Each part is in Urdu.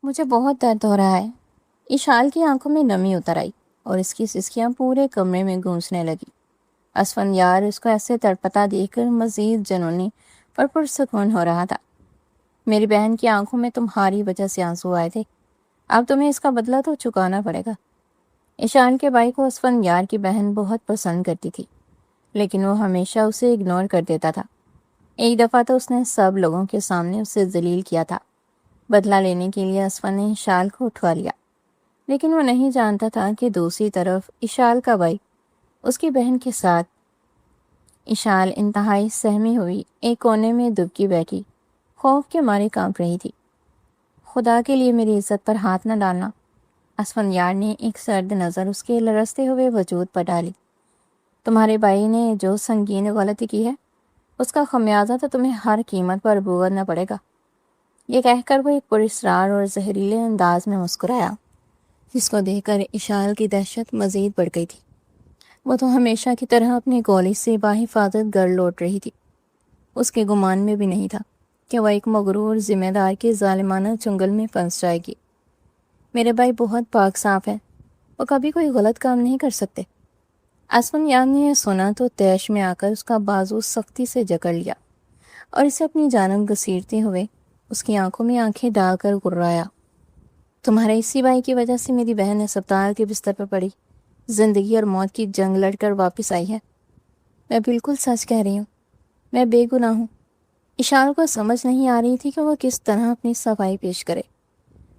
مجھے بہت درد ہو رہا ہے۔ اشال کی آنکھوں میں نمی اتر آئی اور اس کی سسکیاں پورے کمرے میں گونجنے لگی۔ اسفندیار اس کو ایسے تڑپتا دیکھ کر مزید جنونی اور پرسکون ہو رہا تھا۔ میری بہن کی آنکھوں میں تمہاری وجہ سے آنسو آئے تھے، اب تمہیں اس کا بدلہ تو چکانا پڑے گا۔ اشال کے بھائی کو اسفندیار کی بہن بہت پسند کرتی تھی، لیکن وہ ہمیشہ اسے اگنور کر دیتا تھا۔ ایک دفعہ تو اس نے سب لوگوں کے سامنے اسے ذلیل کیا تھا۔ بدلہ لینے کے لیے اسفن نے اشال کو اٹھوا لیا، لیکن وہ نہیں جانتا تھا کہ دوسری طرف اشال کا بھائی اس کی بہن کے ساتھ۔ اشال انتہائی سہمی ہوئی ایک کونے میں دبکی بیٹھی، خوف کے مارے کانپ رہی تھی۔ خدا کے لیے میری عزت پر ہاتھ نہ ڈالنا۔ اسفندیار نے ایک سرد نظر اس کے لرزتے ہوئے وجود پر ڈالی۔ تمہارے بھائی نے جو سنگین غلطی کی ہے، اس کا خمیازہ تو تمہیں ہر قیمت پر بھگتنا پڑے گا۔ یہ کہہ کر وہ ایک پراسرار اور زہریلے انداز میں مسکرایا، جس کو دیکھ کر اشال کی دہشت مزید بڑھ گئی تھی۔ وہ تو ہمیشہ کی طرح اپنی گولی سے باحفاظت گھر لوٹ رہی تھی۔ اس کے گمان میں بھی نہیں تھا کہ وہ ایک مغرور ذمہ دار کے ظالمانہ چنگل میں پھنس جائے گی۔ میرے بھائی بہت پاک صاف ہے، وہ کبھی کوئی غلط کام نہیں کر سکتے۔ اسفندیار نے یہ سنا تو طیش میں آ کر اس کا بازو سختی سے جکڑ لیا اور اسے اپنی جانب گھسیٹتے ہوئے اس کی آنکھوں میں آنکھیں ڈال کر گرایا۔ تمہارے اسی بھائی کی وجہ سے میری بہن اسپتال کے بستر پر پڑی، زندگی اور موت کی جنگ لڑ کر واپس آئی ہے۔ میں بالکل سچ کہہ رہی ہوں، میں بے گناہ ہوں۔ اشال کو سمجھ نہیں آ رہی تھی کہ وہ کس طرح اپنی صفائی پیش کرے۔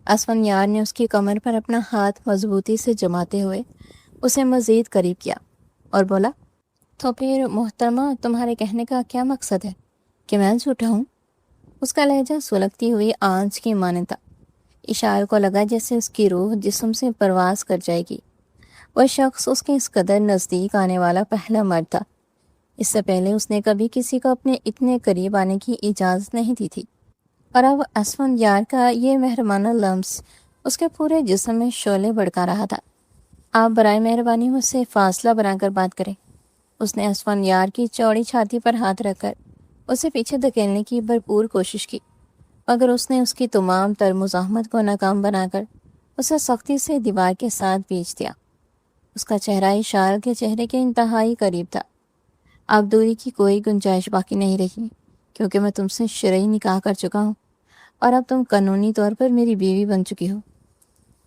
اسفندیار نے اس کی کمر پر اپنا ہاتھ مضبوطی سے جماتے ہوئے اسے مزید قریب کیا اور بولا، تو پھر محترمہ تمہارے کہنے کا کیا مقصد ہے کہ میں جھوٹا ہوں؟ اس کا لہجہ سلگتی ہوئی آنچ کی مانند تھا۔ اشال کو لگا جیسے اس کی روح جسم سے پرواز کر جائے گی۔ وہ شخص اس کے اس قدر نزدیک آنے والا پہلا مرد تھا۔ اس سے پہلے اس نے کبھی کسی کو اپنے اتنے قریب آنے کی اجازت نہیں دی تھی، اور اب اسفندیار کا یہ مہربانہ لمس اس کے پورے جسم میں شعلے بھڑکا رہا تھا۔ آپ برائے مہربانی مجھ سے فاصلہ بنا کر بات کریں۔ اس نے اسفندیار کی چوڑی چھاتی پر ہاتھ رکھ کر اسے پیچھے دھکیلنے کی بھرپور کوشش کی، مگر اس نے اس کی تمام تر مزاحمت کو ناکام بنا کر اسے سختی سے دیوار کے ساتھ بھیج دیا۔ اس کا چہرہ اشال کے چہرے کے انتہائی قریب تھا۔ اب دوری کی کوئی گنجائش باقی نہیں رہی، کیونکہ میں تم سے شرعی نکاح کر چکا ہوں اور اب تم قانونی طور پر میری بیوی بن چکی ہو۔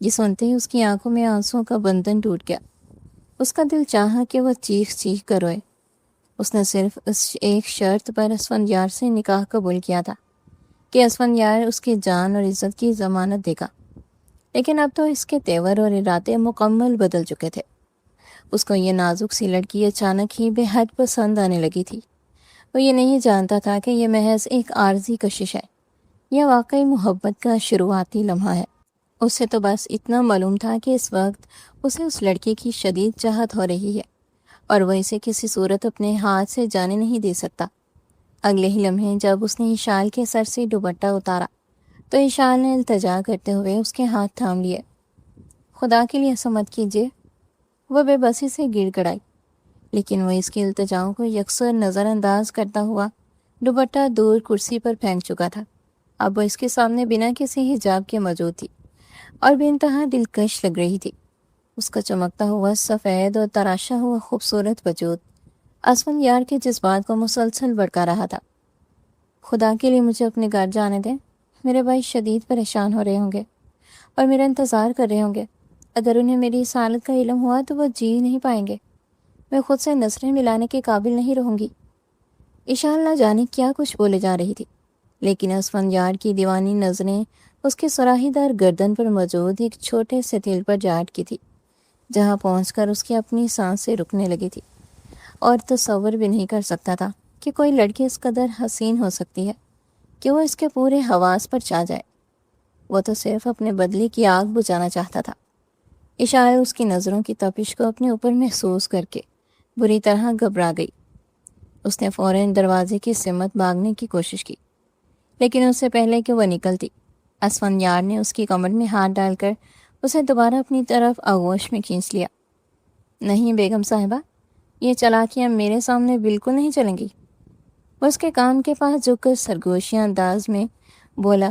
یہ سنتے ہی اس کی آنکھوں میں آنسوؤں کا بندھن ٹوٹ گیا۔ اس کا دل چاہا کہ وہ چیخ چیخ کر روئے۔ اس نے صرف اس ایک شرط پر اسفندیار سے نکاح قبول کیا تھا کہ اسفندیار اس کی جان اور عزت کی ضمانت دے گا، لیکن اب تو اس کے تیور اور ارادے مکمل بدل چکے تھے۔ اس کو یہ نازک سی لڑکی اچانک ہی بے حد پسند آنے لگی تھی۔ وہ یہ نہیں جانتا تھا کہ یہ محض ایک عارضی کشش ہے یا واقعی محبت کا شروعاتی لمحہ ہے۔ اسے تو بس اتنا معلوم تھا کہ اس وقت اسے اس لڑکی کی شدید چاہت ہو رہی ہے اور وہ اسے کسی صورت اپنے ہاتھ سے جانے نہیں دے سکتا۔ اگلے ہی لمحے جب اس نے اشال کے سر سے دوپٹہ اتارا تو اشال نے التجا کرتے ہوئے اس کے ہاتھ تھام لیے۔ خدا کے لیے ایسا مت کیجیے، وہ بے بسی سے گڑ گڑائی، لیکن وہ اس کی التجاؤں کو یکسر نظر انداز کرتا ہوا دوپٹہ دور کرسی پر پھینک چکا تھا۔ اب وہ اس کے سامنے بنا کسی حجاب کے موجود تھی اور بے انتہا دلکش لگ رہی تھی۔ اس کا چمکتا ہوا سفید اور تراشا ہوا خوبصورت وجود اسفندیار کے جذبات کو مسلسل بھڑکا رہا تھا۔ خدا کے لیے مجھے اپنے گھر جانے دیں، میرے بھائی شدید پریشان ہو رہے ہوں گے اور میرا انتظار کر رہے ہوں گے۔ اگر انہیں میری اس حالت کا علم ہوا تو وہ جی نہیں پائیں گے، میں خود سے نظریں ملانے کے قابل نہیں رہوں گی۔ اشال نہ جانے کیا کچھ بولے جا رہی تھی، لیکن اسفندیار کی دیوانی نظریں اس کے سراہی دار گردن پر موجود ایک چھوٹے سے تل پر جا اٹکی تھی، جہاں پہنچ کر اس کی اپنی سانسیں رکنے لگی تھی، اور تصور بھی نہیں کر سکتا تھا کہ کوئی لڑکی اس قدر حسین ہو سکتی ہے کہ وہ اس کے پورے حواس پر چھا جائے۔ وہ تو صرف اپنے بدلے کی آگ بجھانا چاہتا تھا۔ اشال اس کی نظروں کی تپش کو اپنے اوپر محسوس کر کے بری طرح گھبرا گئی۔ اس نے فوراً دروازے کی سمت بھاگنے کی کوشش کی، لیکن اس سے پہلے کہ وہ نکلتی، اسفندیار نے اس کی کمر میں ہاتھ ڈال کر اسے دوبارہ اپنی طرف آغوش میں کھینچ لیا۔ نہیں بیگم صاحبہ، یہ چالاکیاں میرے سامنے بالکل نہیں چلیں گی۔ وہ اس کے کان کے پاس جھک کر سرگوشیاں انداز میں بولا،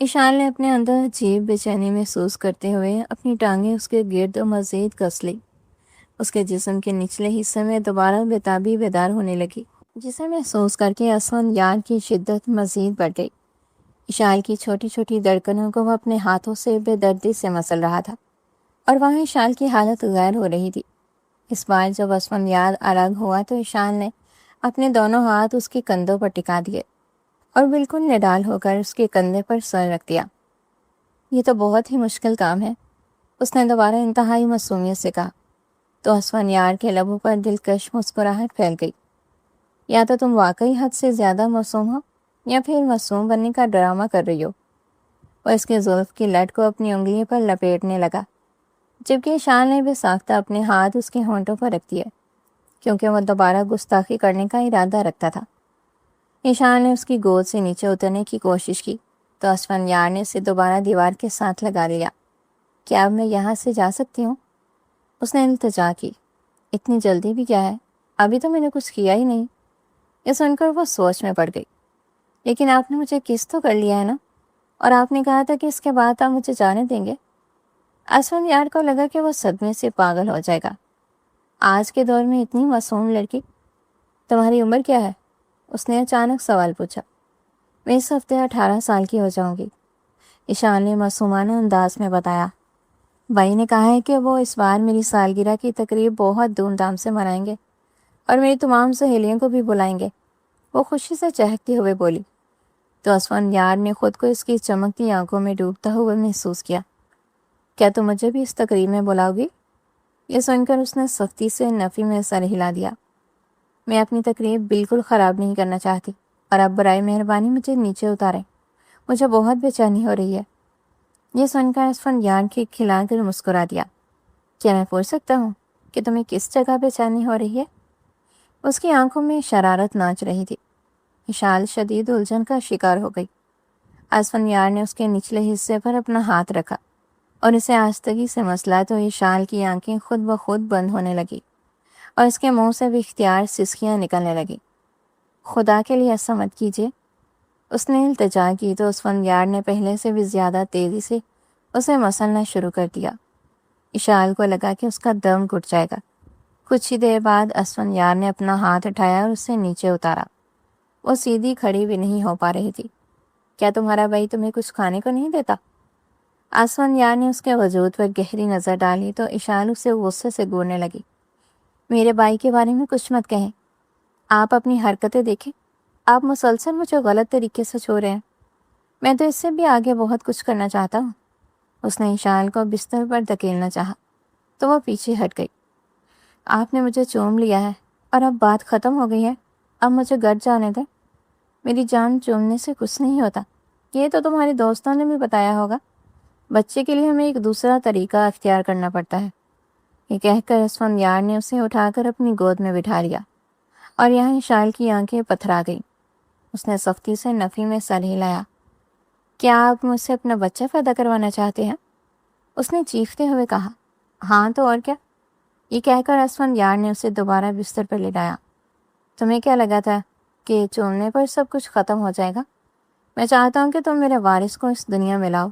اشان نے اپنے اندر عجیب بے چینی محسوس کرتے ہوئے اپنی ٹانگیں اس کے گرد مزید کس لی۔ اس کے جسم کے نچلے حصے میں دوبارہ بےتابی بیدار ہونے لگی، جسے محسوس کر کے اسفندیار کی شدت مزید بڑھ گئی۔ اشال کی چھوٹی چھوٹی دھڑکنوں کو وہ اپنے ہاتھوں سے بے دردی سے مسل رہا تھا، اور وہاں اشال کی حالت غیر ہو رہی تھی۔ اس بار جب اسفندیار الگ ہوا تو اشال نے اپنے دونوں ہاتھ اس کے کندھوں پر ٹکا دیے اور بالکل نڈال ہو کر اس کے کندھے پر سر رکھ دیا۔ یہ تو بہت ہی مشکل کام ہے، اس نے دوبارہ انتہائی معصومیت سے کہا، تو اسفندیار کے لبوں پر دلکش مسکراہٹ پھیل گئی۔ یا تو تم واقعی حد سے زیادہ معصوم ہو یا پھر معصوم بننے کا ڈرامہ کر رہی ہو۔ وہ اس کے زلف کی لٹ کو اپنی انگلیوں پر لپیٹنے لگا، جبکہ ایشان نے بے ساختہ اپنے ہاتھ اس کے ہونٹوں پر رکھ دیے، کیونکہ وہ دوبارہ گستاخی کرنے کا ارادہ رکھتا تھا۔ ایشان نے اس کی گود سے نیچے اترنے کی کوشش کی تو اسفندیار نے اسے دوبارہ دیوار کے ساتھ لگا لیا۔ کیا اب میں یہاں سے جا سکتی ہوں؟ اس نے التجا کی۔ اتنی جلدی بھی کیا ہے، ابھی تو میں نے کچھ کیا ہی نہیں۔ یہ سن کر وہ سوچ میں پڑ گئی۔ لیکن آپ نے مجھے کس تو کر لیا ہے نا، اور آپ نے کہا تھا کہ اس کے بعد آپ مجھے جانے دیں گے۔ اسفندیار کو لگا کہ وہ صدمے سے پاگل ہو جائے گا۔ آج کے دور میں اتنی معصوم لڑکی۔ تمہاری عمر کیا ہے؟ اس نے اچانک سوال پوچھا۔ میں اس ہفتے 18 سال کی ہو جاؤں گی، ایشان نے معصومانہ انداز میں بتایا۔ بھائی نے کہا ہے کہ وہ اس بار میری سالگرہ کی تقریب بہت دھوم دھام سے منائیں گے اور میری تمام سہیلیوں کو بھی بلائیں گے، وہ خوشی سے چہکتے ہوئے بولی۔ تو اسفندیار نے خود کو اس کی چمکتی آنکھوں میں ڈوبتا ہوا محسوس کیا۔ کیا تم مجھے بھی اس تقریب میں بلاؤ گی؟ یہ سن کر اس نے سختی سے نفی میں سر ہلا دیا۔ میں اپنی تقریب بالکل خراب نہیں کرنا چاہتی، اور اب برائے مہربانی مجھے نیچے اتاریں، مجھے بہت بے چینی ہو رہی ہے۔ یہ سن کر اسفندیار کی کھلا کر مسکرا دیا۔ کیا میں پوچھ سکتا ہوں کہ تمہیں کس جگہ بے چینی ہو رہی ہے؟ اس کی آنکھوں میں شرارت ناچ رہی تھی۔ اشال شدید الجھن کا شکار ہو گئی۔ اسفندیار نے اس کے نچلے حصے پر اپنا ہاتھ رکھا اور اسے آہستگی سے مسلا تو اشال کی آنکھیں خود بخود بند ہونے لگی اور اس کے منہ سے بھی اختیار سسکیاں نکلنے لگی۔ خدا کے لیے ایسا مت کیجیے، اس نے التجا کی تو اسفندیار نے پہلے سے بھی زیادہ تیزی سے اسے مسلنا شروع کر دیا۔ اشال کو لگا کہ اس کا دم گھٹ جائے گا۔ کچھ ہی دیر بعد اسفندیار نے اپنا ہاتھ اٹھایا اور اسے نیچے اتارا۔ وہ سیدھی کھڑی بھی نہیں ہو پا رہی تھی۔ کیا تمہارا بھائی تمہیں کچھ کھانے کو نہیں دیتا؟ اسفندیار نے اس کے وجود پر گہری نظر ڈالی تو اشال اسے غصے سے گورنے لگی۔ میرے بھائی کے بارے میں کچھ مت کہیں، آپ اپنی حرکتیں دیکھیں، آپ مسلسل مجھے غلط طریقے سے چھو رہے ہیں۔ میں تو اس سے بھی آگے بہت کچھ کرنا چاہتا ہوں۔ اس نے اشال کو بستر پر دھکیلنا چاہا تو وہ پیچھے ہٹ گئی۔ آپ نے مجھے چوم لیا ہے اور اب بات ختم ہو گئی ہے، اب مجھے گھر جانے دیں۔ میری جان چومنے سے کچھ نہیں ہوتا، یہ تو تمہارے دوستوں نے بھی بتایا ہوگا۔ بچے کے لیے ہمیں ایک دوسرا طریقہ اختیار کرنا پڑتا ہے۔ یہ کہہ کر اسفندیار نے اسے اٹھا کر اپنی گود میں بٹھا لیا اور یہاں اشال کی آنکھیں پتھرا گئیں۔ اس نے سختی سے نفی میں سر ہلایا۔ کیا آپ مجھ سے اپنا بچہ پیدا کروانا چاہتے ہیں؟ اس نے چیختے ہوئے کہا۔ ہاں تو اور کیا؟ یہ کہہ کر اسفندیار نے اسے دوبارہ بستر پر لٹایا۔ تمہیں کیا لگا تھا کہ چومنے پر سب کچھ ختم ہو جائے گا؟ میں چاہتا ہوں کہ تم میرے وارث کو اس دنیا میں لاؤ۔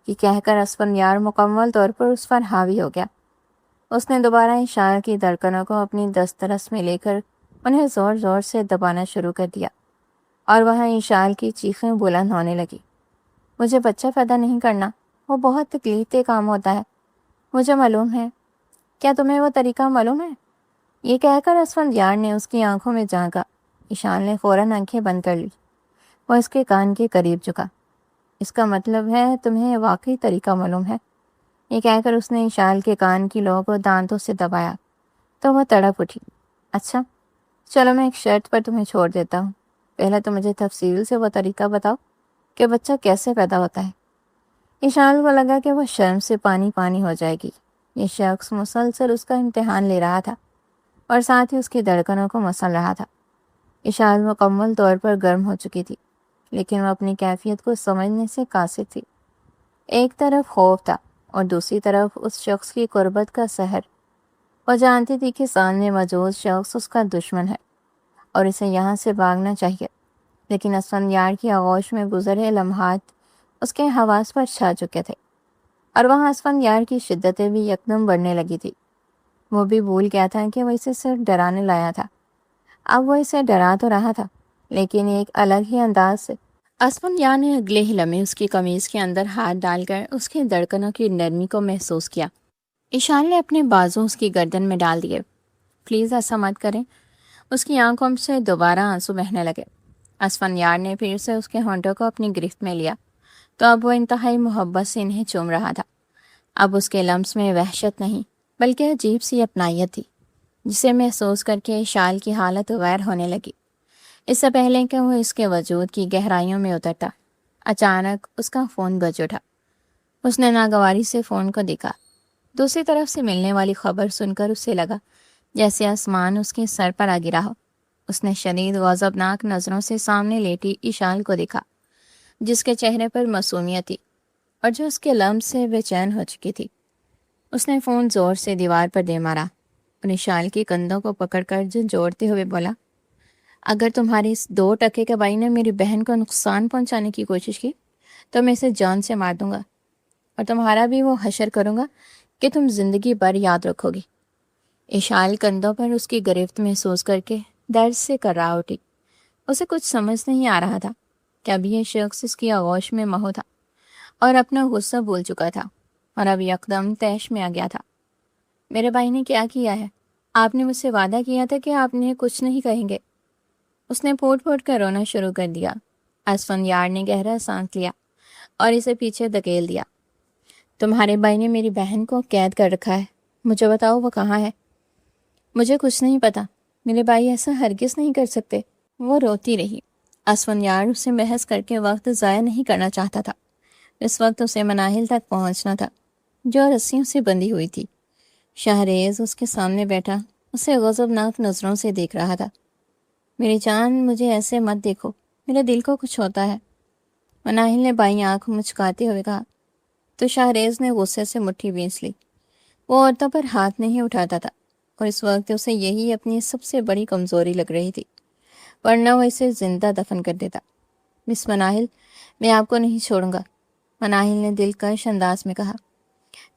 یہ کہہ کر اسفندیار مکمل طور پر اس پر حاوی ہو گیا۔ اس نے دوبارہ اشال کی دھڑکنوں کو اپنی دسترس میں لے کر انہیں زور زور سے دبانا شروع کر دیا، اور وہاں اشال کی چیخیں بلند ہونے لگی۔ مجھے بچہ پیدا نہیں کرنا، وہ بہت تکلیف دہ کام ہوتا ہے، مجھے معلوم ہے۔ کیا تمہیں وہ طریقہ معلوم ہے؟ یہ کہہ کر اسفندیار نے اس کی آنکھوں میں جھانکا۔ اشال نے فوراً آنکھیں بند کر لی۔ وہ اس کے کان کے قریب جھکا۔ اس کا مطلب ہے تمہیں واقعی طریقہ معلوم ہے؟ یہ کہہ کر اس نے اشال کے کان کی لو کو دانتوں سے دبایا تو وہ تڑپ اٹھی۔ اچھا چلو، میں ایک شرط پر تمہیں چھوڑ دیتا ہوں۔ پہلے تو مجھے تفصیل سے وہ طریقہ بتاؤ کہ بچہ کیسے پیدا ہوتا ہے۔ اشال کو لگا کہ وہ شرم سے پانی پانی ہو جائے گی۔ یہ شخص مسلسل اس کا امتحان لے رہا تھا اور ساتھ ہی اس کی دھڑکنوں کو مسل رہا تھا۔ اشال مکمل طور پر گرم ہو چکی تھی، لیکن وہ اپنی کیفیت کو سمجھنے سے قاصر تھی۔ ایک طرف خوف تھا اور دوسری طرف اس شخص کی قربت کا سحر۔ وہ جانتی تھی کہ سامنے موجود شخص اس کا دشمن ہے اور اسے یہاں سے بھاگنا چاہیے، لیکن اسفندیار کی آغوش میں گزرے لمحات اس کے حواس پر چھا چکے تھے، اور وہاں اسفندیار کی شدتیں بھی یکدم بڑھنے لگی تھی۔ وہ بھی بھول گیا تھا کہ وہ اسے صرف ڈرانے لایا تھا۔ اب وہ اسے ڈرا تو رہا تھا، لیکن ایک الگ ہی انداز سے۔ اسفندیار نے اگلے ہی لمحے اس کی قمیض کے اندر ہاتھ ڈال کر اس کی دھڑکنوں کی نرمی کو محسوس کیا۔ ایشان نے اپنے بازو اس کی گردن میں ڈال دیے۔ پلیز ایسا مت کریں۔ اس کی آنکھوں سے دوبارہ آنسو بہنے لگے۔ اسفندیار نے پھر سے اس کے ہونٹوں کو اپنی گرفت میں لیا تو اب وہ انتہائی محبت سے انہیں چوم رہا تھا۔ اب اس کے لمس میں وحشت نہیں بلکہ عجیب سی اپنائیت تھی، جسے محسوس کر کے اشال کی حالت غیر ہونے لگی۔ اس سے پہلے کہ وہ اس کے وجود کی گہرائیوں میں اترتا، اچانک اس کا فون بج اٹھا۔ اس نے ناگواری سے فون کو دیکھا۔ دوسری طرف سے ملنے والی خبر سن کر اسے لگا جیسے آسمان اس کے سر پر آ گرا ہو۔ اس نے شدید غضبناک نظروں سے سامنے لیٹی اشال کو دیکھا، جس کے چہرے پر معصومیت تھی اور جو اس کے لمس سے بے چین ہو چکی تھی۔ اس نے فون زور سے دیوار پر دے مارا اور اشال کی کندھوں کو پکڑ کر جھنجھوڑتے ہوئے بولا، اگر تمہارے اس 2 ٹکے کے بھائی نے میری بہن کو نقصان پہنچانے کی کوشش کی تو میں اسے جان سے مار دوں گا، اور تمہارا بھی وہ حشر کروں گا کہ تم زندگی بھر یاد رکھو گی۔ اشال کندھوں پر اس کی گرفت محسوس کر کے درد سے کرا اٹھی۔ اسے کچھ سمجھ نہیں آ رہا تھا کہ اب یہ شخص اس کی آغوش میں مہو تھا اور اپنا غصہ بھول چکا تھا، اور اب یکدم طیش میں آ گیا تھا۔ میرے بھائی نے کیا کیا ہے؟ آپ نے مجھ سے وعدہ کیا تھا کہ آپ نے کچھ نہیں کہیں گے۔ اس نے پھوٹ پھوٹ کر رونا شروع کر دیا۔ اسفندیار نے گہرا سانس لیا اور اسے پیچھے دھکیل دیا۔ تمہارے بھائی نے میری بہن کو قید کر رکھا ہے، مجھے بتاؤ وہ کہاں ہے؟ مجھے کچھ نہیں پتا، میرے بھائی ایسا ہرگز نہیں کر سکتے۔ وہ روتی رہی۔ اسفندیار اس سے بحث کر کے وقت ضائع نہیں کرنا چاہتا تھا۔ اس وقت اسے مناہل تک پہنچنا تھا، جو رسیوں سے بندھی ہوئی تھی۔ شہریز اس کے سامنے بیٹھا اسے غضبناک نظروں سے دیکھ رہا تھا۔ میری جان، مجھے ایسے مت دیکھو، میرے دل کو کچھ ہوتا ہے، مناہل نے بائیں آنکھ مچکاتے ہوئے کہا۔ تو شہریز نے غصے سے مٹھی بھینچ لی۔ وہ عورتوں پر ہاتھ نہیں اٹھاتا تھا، اور اس وقت اسے یہی اپنی سب سے بڑی کمزوری لگ رہی تھی، ورنہ وہ اسے زندہ دفن کر دیتا۔ مس مناہل، میں آپ کو نہیں چھوڑوں گا، مناہل نے دلکش انداز میں کہا۔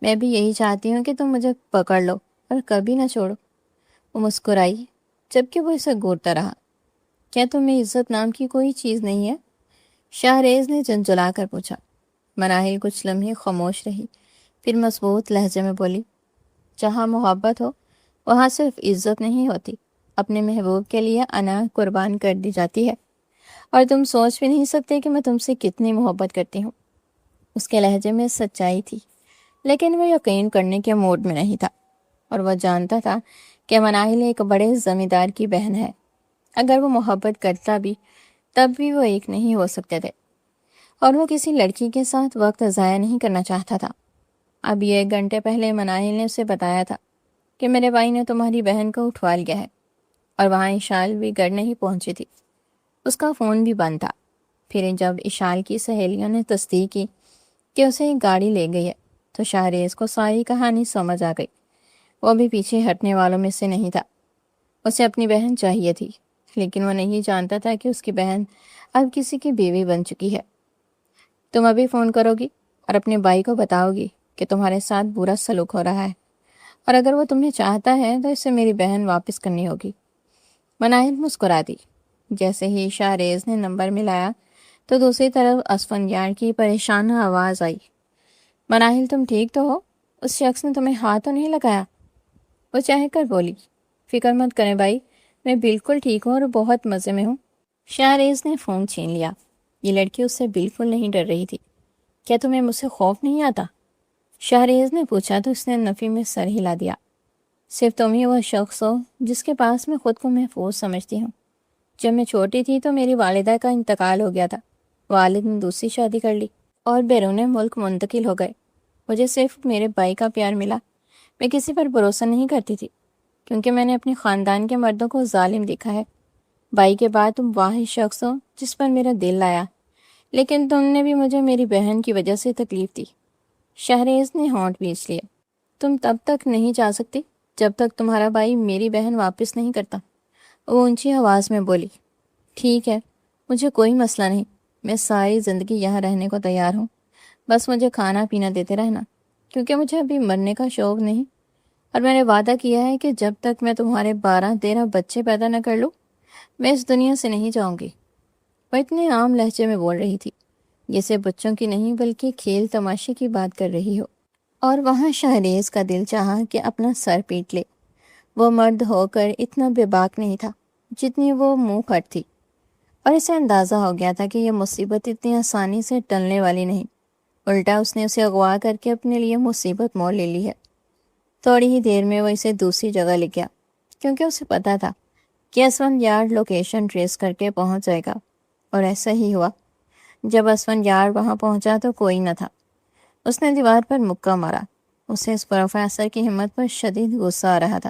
میں بھی یہی چاہتی ہوں کہ تم مجھے پکڑ لو اور کبھی نہ چھوڑو۔ وہ مسکرائی جبکہ وہ اسے گھورتا رہا۔ کیا تمہیں عزت نام کی کوئی چیز نہیں ہے؟ شہریز نے جھنجھلا کر پوچھا۔ مناہل کچھ لمحے خاموش رہی، پھر مضبوط لہجے میں بولی، جہاں محبت ہو وہاں صرف عزت نہیں ہوتی، اپنے محبوب کے لیے انا قربان کر دی جاتی ہے، اور تم سوچ بھی نہیں سکتے کہ میں تم سے کتنی محبت کرتی ہوں۔ اس کے لہجے میں سچائی تھی، لیکن وہ یقین کرنے کے موڈ میں نہیں تھا، اور وہ جانتا تھا کہ مناہل ایک بڑے زمیندار کی بہن ہے۔ اگر وہ محبت کرتا بھی تب بھی وہ ایک نہیں ہو سکتے تھے، اور وہ کسی لڑکی کے ساتھ وقت ضائع نہیں کرنا چاہتا تھا۔ اب یہ 1 گھنٹے پہلے مناہل نے اسے بتایا تھا کہ میرے بھائی نے تمہاری بہن کو اٹھوا لیا ہے، اور وہاں اشال بھی گھر نہیں پہنچی تھی۔ اس کا فون بھی بند تھا۔ پھر جب اشال کی سہیلیوں نے تصدیق کی کہ اسے ایک گاڑی لے گئی ہے تو شہریز کو ساری کہانی سمجھ آ گئی۔ وہ بھی پیچھے ہٹنے والوں میں سے نہیں تھا۔ اسے اپنی بہن چاہیے تھی، لیکن وہ نہیں جانتا تھا کہ اس کی بہن اب کسی کی بیوی بن چکی ہے۔ تم ابھی فون کرو گی اور اپنے بھائی کو بتاؤ گی کہ تمہارے ساتھ برا سلوک ہو رہا ہے، اور اگر وہ تمہیں چاہتا ہے تو اسے میری بہن واپس کرنی ہوگی۔ مناہل مسکرا دی۔ جیسے ہی شہریز نے نمبر ملایا تو دوسری طرف اسفندیار کی پریشان آواز آئی، مناہل تم ٹھیک تو ہو؟ اس شخص نے تمہیں ہاتھ تو نہیں لگایا؟ وہ چہ کر بولی، فکر مت کریں بھائی، میں بالکل ٹھیک ہوں اور بہت مزے میں ہوں۔ شہریز نے فون چھین لیا۔ یہ لڑکی اس سے بالکل نہیں ڈر رہی تھی۔ کیا تمہیں مجھ سے خوف نہیں آتا؟ شہریز نے پوچھا تو اس نے نفی میں سر ہلا دیا۔ صرف تم ہی وہ شخص ہو جس کے پاس میں خود کو محفوظ سمجھتی ہوں۔ جب میں چھوٹی تھی تو میری والدہ کا انتقال ہو گیا تھا، والد نے دوسری شادی کر لی اور بیرون ملک منتقل ہو گئے۔ مجھے صرف میرے بھائی کا پیار ملا۔ میں کسی پر بھروسہ نہیں کرتی تھی، کیونکہ میں نے اپنے خاندان کے مردوں کو ظالم دیکھا ہے۔ بھائی کے بعد تم واحد شخص ہو جس پر میرا دل آیا، لیکن تم نے بھی مجھے میری بہن کی وجہ سے تکلیف دی۔ شہریز نے ہونٹ بھینچ لیا۔ تم تب تک نہیں جا سکتی جب تک تمہارا بھائی میری بہن واپس نہیں کرتا۔ وہ اونچی آواز میں بولی۔ ٹھیک ہے، مجھے کوئی مسئلہ نہیں، میں ساری زندگی یہاں رہنے کو تیار ہوں، بس مجھے کھانا پینا دیتے رہنا، کیونکہ مجھے ابھی مرنے کا شوق نہیں، اور میں نے وعدہ کیا ہے کہ جب تک میں تمہارے 12-13 بچے پیدا نہ کر لوں میں اس دنیا سے نہیں جاؤں گی۔ وہ اتنے عام لہجے میں بول رہی تھی جیسے بچوں کی نہیں بلکہ کھیل تماشے کی بات کر رہی ہو، اور وہاں شہریز کا دل چاہا کہ اپنا سر پیٹ لے۔ وہ مرد ہو کر اتنا بے باک نہیں تھا جتنی وہ منہ پھٹ تھی، اور اسے اندازہ ہو گیا تھا کہ یہ مصیبت اتنی آسانی سے ٹلنے والی نہیں، الٹا اس نے اسے اغوا کر کے اپنے لیے مصیبت مول لے لی ہے۔ تھوڑی ہی دیر میں وہ اسے دوسری جگہ لے گیا، کیونکہ اسے پتا تھا کہ اسون یارڈ لوکیشن ٹریس کر کے پہنچ جائے گا، اور ایسا ہی ہوا۔ جب اسون یارڈ وہاں پہنچا تو کوئی نہ تھا۔ اس نے دیوار پر مکہ مارا۔ اسے اس پروفیسر کی ہمت پر شدید غصہ آ رہا تھا۔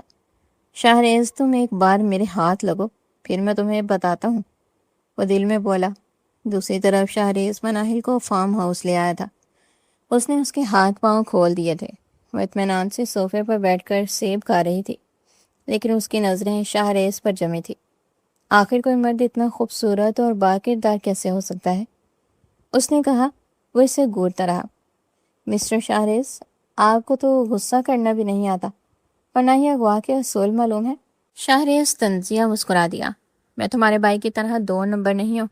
شہریز، تم ایک بار میرے ہاتھ لگو، پھر میں تمہیں بتاتا ہوں، وہ دل میں بولا۔ دوسری طرف شہریز مناہل کو فارم ہاؤس لے آیا تھا۔ اس نے اس کے ہاتھ پاؤں کھول دیے تھے۔ وہ اطمینان سے صوفے پر بیٹھ کر سیب کھا رہی تھی، لیکن اس کی نظریں شہریز پر جمی تھی۔ آخر کوئی مرد اتنا خوبصورت اور باکردار کیسے ہو سکتا ہے؟ اس نے کہا۔ وہ اسے گھورتا رہا۔ مسٹر شہریز، آپ کو تو غصہ کرنا بھی نہیں آتا، اور نہ ہی اغوا کے اصول معلوم ہے۔ شہریز طنزیہ مسکرا دیا۔ میں تمہارے بھائی کی طرح 2 نمبر نہیں ہوں،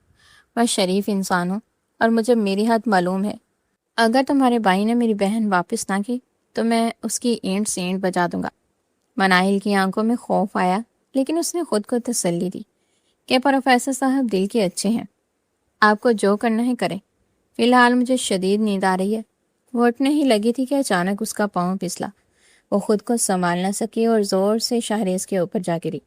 میں شریف انسان ہوں، اور مجھے میری حد معلوم ہے۔ اگر تمہارے بھائی نے میری بہن واپس نہ کی تو میں اس کی اینٹ سینٹ بجا دوں گا۔ مناہل کی آنکھوں میں خوف آیا، لیکن اس نے خود کو تسلی دی کہ پروفیسر صاحب دل کے اچھے ہیں۔ آپ کو جو کرنا ہے کریں، فی الحال مجھے شدید نیند آ رہی ہے۔ وہ اٹھنے ہی لگی تھی کہ اچانک اس کا پاؤں پھسلا۔ وہ خود کو سنبھال نہ سکی اور زور سے شہریز کے اوپر جا گری۔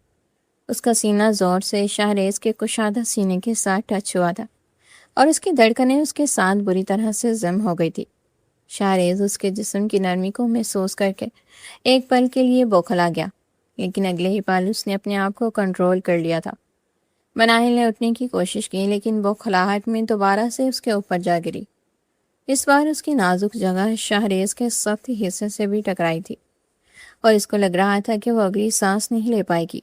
اس کا سینہ زور سے شہریز کے کشادہ سینے کے ساتھ ٹچ ہوا تھا، اور اس کی دھڑکنیں اس کے ساتھ بری طرح سے ضم ہو گئی تھی۔ شہریز اس کے جسم کی نرمی کو محسوس کر کے ایک پل کے لیے بوکھلا گیا، لیکن اگلے ہی پل اس نے اپنے آپ کو کنٹرول کر لیا تھا۔ مناہل نے اٹھنے کی کوشش کی، لیکن بوکھلاہٹ میں دوبارہ سے اس کے اوپر جا گری۔ اس بار اس کی نازک جگہ شہریز کے سخت حصے سے بھی ٹکرائی تھی، اور اس کو لگ رہا تھا کہ وہ اگلی سانس نہیں لے پائے گی۔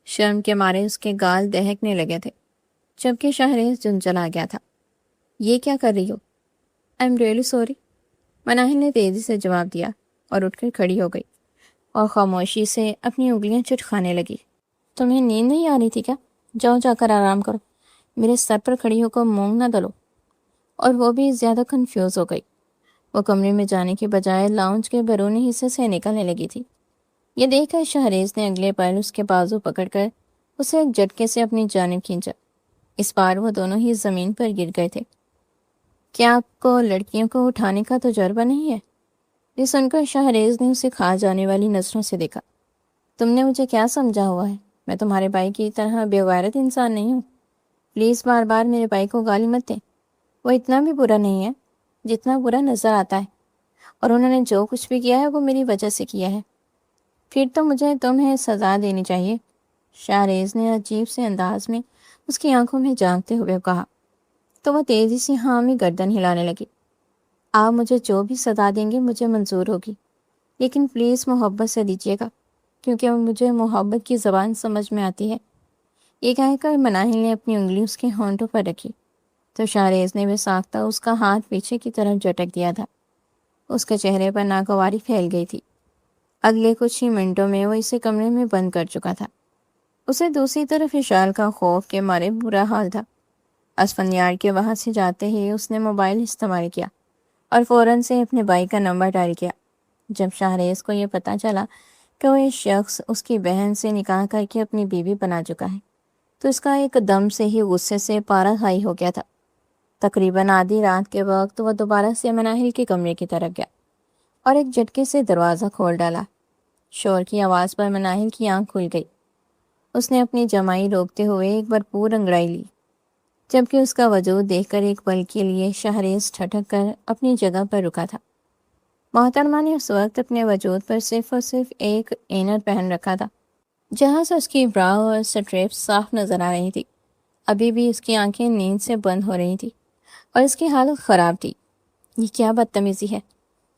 شرم کے مارے اس کے گال دہکنے لگے تھے، جبکہ شہریز چلا گیا تھا۔ یہ کیا کر رہی ہو؟ I am really sorry, Manahil نے تیزی سے جواب دیا، اور اٹھ کر کھڑی ہو گئی اور خاموشی سے اپنی انگلیاں چٹکھانے لگی۔ تمہیں نیند نہیں آ رہی تھی کیا؟ جاؤ جا کر آرام کرو، میرے سر پر کھڑی ہو کر مونگ نہ دلو۔ اور وہ بھی زیادہ کنفیوز ہو گئی۔ وہ کمرے میں جانے کے بجائے لاؤنج کے بیرونی حصے سے نکلنے لگی تھی۔ یہ دیکھ کر شہریز نے اگلے پل اس کے بازو پکڑ کر اسے ایک جھٹکے سے اپنی جانب کھینچا۔ اس بار وہ دونوں ہی زمین پر گر گئے تھے۔ کیا آپ کو لڑکیوں کو اٹھانے کا تجربہ نہیں ہے؟ یہ سن کر شہریز نے اسے کھا جانے والی نظروں سے دیکھا۔ تم نے مجھے کیا سمجھا ہوا ہے؟ میں تمہارے بھائی کی طرح بے غیرت انسان نہیں ہوں۔ پلیز بار بار میرے بھائی کو گالی مت دیں۔ وہ اتنا بھی برا نہیں ہے جتنا برا نظر آتا ہے، اور انہوں نے جو کچھ بھی کیا ہے وہ میری وجہ سے کیا ہے۔ پھر تو مجھے تمہیں سزا دینی چاہیے، شہریز نے عجیب سے انداز میں اس کی آنکھوں میں جھانکتے ہوئے کہا۔ تو وہ تیزی سے ہاں میں گردن ہلانے لگی۔ آپ مجھے جو بھی سزا دیں گے مجھے منظور ہوگی، لیکن پلیز محبت سے دیجیے گا، کیونکہ مجھے محبت کی زبان سمجھ میں آتی ہے۔ یہ کہہ کر مناہل نے اپنی انگلی اس کے ہونٹوں پر رکھی، تو شہریز نے بھی ساختہ اس کا ہاتھ پیچھے کی طرف جھٹک دیا تھا۔ اس کے چہرے پر ناگواری پھیل گئی تھی۔ اگلے کچھ ہی منٹوں میں وہ اسے کمرے میں بند کر چکا تھا۔ اسے دوسری طرف اشال کا خوف کے مارے برا حال تھا۔ اسون یارڈ کے وہاں سے جاتے ہی اس نے موبائل استعمال کیا اور فوراً سے اپنے بھائی کا نمبر ڈائل کیا۔ جب شہریز کو یہ پتہ چلا کہ وہ یہ شخص اس کی بہن سے نکاح کر کے اپنی بیوی بنا چکا ہے، تو اس کا ایک دم سے ہی غصے سے پارا ہائی ہو گیا تھا۔ تقریباً آدھی رات کے وقت وہ دوبارہ سے مناہل کے کمرے کی طرف گیا اور ایک جھٹکے سے دروازہ کھول ڈالا۔ شور کی آواز پر مناہل کی آنکھ کھل گئی۔ اس نے اپنی جمائی روکتے ہوئے ایک بھرپور انگڑائی لی، جبکہ اس کا وجود دیکھ کر ایک پل کے لیے شہریز ٹھٹک کر اپنی جگہ پر رکا تھا۔ محترمہ نے اس وقت اپنے وجود پر صرف اور صرف ایک اینر پہن رکھا تھا، جہاں سے اس کی برا اور سٹریپ صاف نظر آ رہی تھی۔ ابھی بھی اس کی آنکھیں نیند سے بند ہو رہی تھی اور اس کی حالت خراب تھی۔ یہ کیا بدتمیزی ہے؟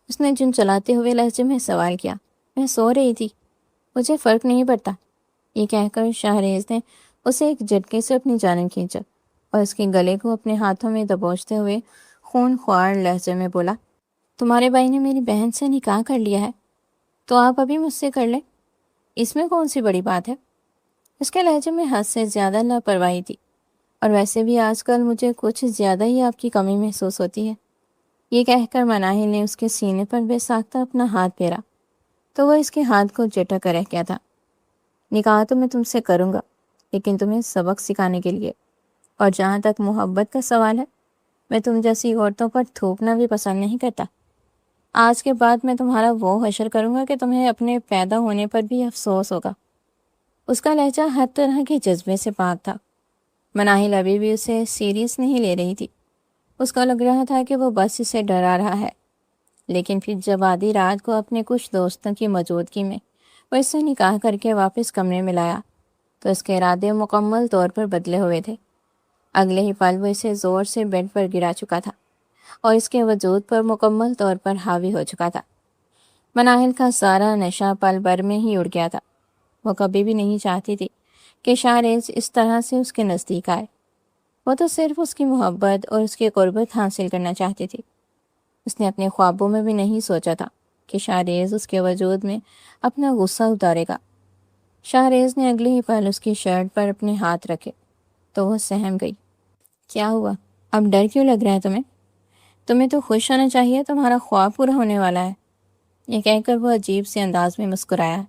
اس نے جن چلاتے ہوئے لہجے میں سوال کیا۔ میں سو رہی تھی، مجھے فرق نہیں پڑتا، یہ کہہ کر شہریز نے اسے ایک جھٹکے سے اپنی جانب کھینچا اور اس کے گلے کو اپنے ہاتھوں میں دبوچتے ہوئے خون خوار لہجے میں بولا، تمہارے بھائی نے میری بہن سے نکاح کر لیا ہے تو آپ ابھی مجھ سے کر لیں، اس میں کون سی بڑی بات ہے؟ اس کے لہجے میں حد سے زیادہ لاپرواہی تھی، اور ویسے بھی آج کل مجھے کچھ زیادہ ہی آپ کی کمی محسوس ہوتی ہے۔ یہ کہہ کر مناہل نے اس کے سینے پر بے ساختہ اپنا ہاتھ پھیرا تو وہ اس کے ہاتھ کو جھٹک کر رہ گیا تھا۔ نکاح تو میں تم سے کروں گا، لیکن تمہیں سبق سکھانے کے لیے، اور جہاں تک محبت کا سوال ہے، میں تم جیسی عورتوں پر تھوپنا بھی پسند نہیں کرتا۔ آج کے بعد میں تمہارا وہ حشر کروں گا کہ تمہیں اپنے پیدا ہونے پر بھی افسوس ہوگا۔ اس کا لہجہ ہر طرح کے جذبے سے پاک تھا۔ مناہل ابھی بھی اسے سیریس نہیں لے رہی تھی، اس کو لگ رہا تھا کہ وہ بس اسے ڈرا رہا ہے۔ لیکن پھر جب آدھی رات کو اپنے کچھ دوستوں کی موجودگی میں وہ اس سے نکاح کر کے واپس کمرے میں لایا تو اس کے ارادے مکمل طور پر بدلے ہوئے تھے۔ اگلے ہی پل وہ اسے زور سے بیڈ پر گرا چکا تھا اور اس کے وجود پر مکمل طور پر حاوی ہو چکا تھا۔ مناہل کا سارا نشہ پل بھر میں ہی اڑ گیا تھا۔ وہ کبھی بھی نہیں چاہتی تھی کہ شاہریز اس طرح سے اس کے نزدیک آئے۔ وہ تو صرف اس کی محبت اور اس کی قربت حاصل کرنا چاہتی تھی۔ اس نے اپنے خوابوں میں بھی نہیں سوچا تھا کہ شاہریز اس کے وجود میں اپنا غصہ اتارے گا۔ شاہریز نے اگلے ہی پل اس کی شرٹ پر اپنے ہاتھ رکھے تو وہ سہم گئی۔ کیا ہوا؟ اب ڈر کیوں لگ رہا ہے تمہیں؟ تمہیں تو خوش ہونا چاہیے، تمہارا خواب پورا ہونے والا ہے۔ یہ کہہ کر وہ عجیب سے انداز میں مسکرایا۔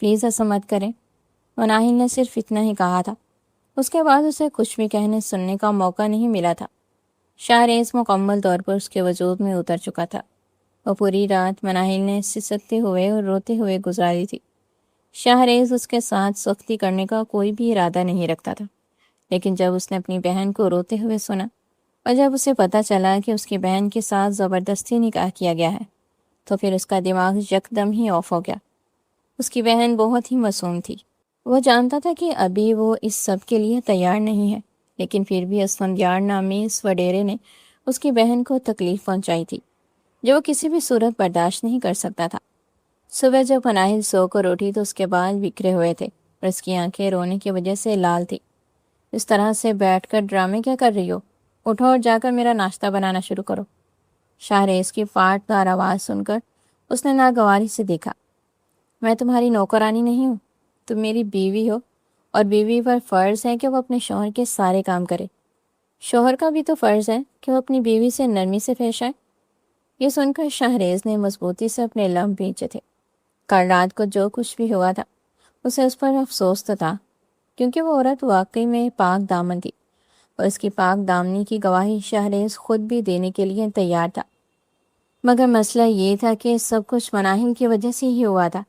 پلیز ایسا مت کریں۔ مناہل نے صرف اتنا ہی کہا تھا، اس کے بعد اسے کچھ بھی کہنے سننے کا موقع نہیں ملا تھا۔ شاہریز مکمل طور پر اس کے وجود میں اتر چکا تھا۔ وہ پوری رات مناہل نے سسکتے ہوئے اور روتے ہوئے گزاری تھی۔ شاہریز اس کے ساتھ سختی کرنے کا کوئی بھی ارادہ نہیں رکھتا تھا، لیکن جب اس نے اپنی بہن کو روتے ہوئے سنا اور جب اسے پتہ چلا کہ اس کی بہن کے ساتھ زبردستی نکاح کیا گیا ہے تو پھر اس کا دماغ یکدم ہی آف ہو گیا۔ اس کی بہن بہت ہی معصوم تھی۔ وہ جانتا تھا کہ ابھی وہ اس سب کے لیے تیار نہیں ہے، لیکن پھر بھی اسفندیار نامی اس وڈیرے نے اس کی بہن کو تکلیف پہنچائی تھی جو وہ کسی بھی صورت برداشت نہیں کر سکتا تھا۔ صبح جب مناہل سو کر اٹھی تو اس کے بال بکھرے ہوئے تھے اور اس کی آنکھیں رونے کی وجہ سے لال تھی۔ اس طرح سے بیٹھ کر ڈرامے کیا کر رہی ہو؟ اٹھو اور جا کر میرا ناشتہ بنانا شروع کرو۔ شاہریز کی پاٹ دار آواز سن کر اس نے ناگواری سے دیکھا۔ میں تمہاری نوکرانی نہیں ہوں، تم میری بیوی ہو، اور بیوی پر فرض ہے کہ وہ اپنے شوہر کے سارے کام کرے۔ شوہر کا بھی تو فرض ہے کہ وہ اپنی بیوی سے نرمی سے پیش آئے۔ یہ سن کر شاہریز نے مضبوطی سے اپنے لب بھینچے تھے۔ کل رات کو جو کچھ بھی ہوا تھا اسے اس پر افسوس تو تھا، کیونکہ وہ عورت واقعی میں پاک دامن تھی اور اس کی پاک دامنی کی گواہی شاہریز خود بھی دینے کے لیے تیار تھا۔ مگر مسئلہ یہ تھا کہ سب کچھ مناہل کی وجہ سے ہی ہوا تھا۔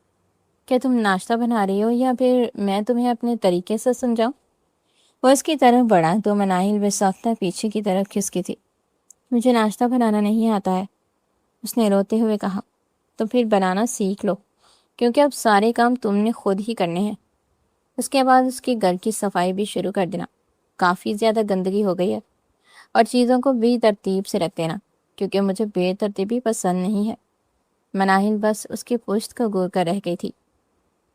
کیا تم ناشتہ بنا رہی ہو یا پھر میں تمہیں اپنے طریقے سے سمجھاؤں؟ وہ اس کی طرف بڑھا تو مناہل بے ساختہ پیچھے کی طرف کھسکی تھی۔ مجھے ناشتہ بنانا نہیں آتا ہے، اس نے روتے ہوئے کہا۔ تو پھر بنانا سیکھ لو، کیونکہ اب سارے کام تم نے خود ہی کرنے ہیں۔ اس کے بعد اس کے گھر کی صفائی بھی شروع کر دینا، کافی زیادہ گندگی ہو گئی ہے، اور چیزوں کو بھی ترتیب سے رکھ دینا، کیونکہ مجھے بے ترتیبی پسند نہیں ہے۔ مناہل بس اس کی پشت کو گور کر رہ گئی تھی۔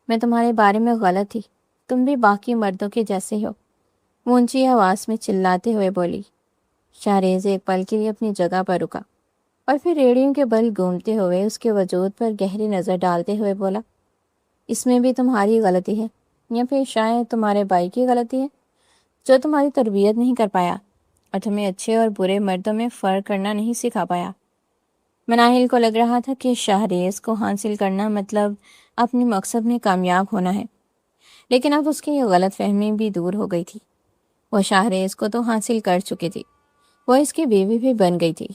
میں تمہارے بارے میں غلط تھی، تم بھی باقی مردوں کے جیسے ہو، وہ اونچی آواز میں چلاتے ہوئے بولی۔ شاہریز ایک پل کے لیے اپنی جگہ پر رکا اور پھر ریڑھیوں کے بل گھومتے ہوئے اس کے وجود پر گہری نظر ڈالتے ہوئے بولا، اس میں بھی تمہاری غلطی ہے، یا پھر شاید تمہارے بھائی کی غلطی ہے جو تمہاری تربیت نہیں کر پایا اور تمہیں اچھے اور برے مردوں میں فرق کرنا نہیں سکھا پایا۔ مناہل کو لگ رہا تھا کہ شاہریز کو حاصل کرنا مطلب اپنے مقصد میں کامیاب ہونا ہے، لیکن اب اس کی یہ غلط فہمی بھی دور ہو گئی تھی۔ وہ شاہریز کو تو حاصل کر چکی تھی، وہ اس کی بیوی بھی بن گئی تھی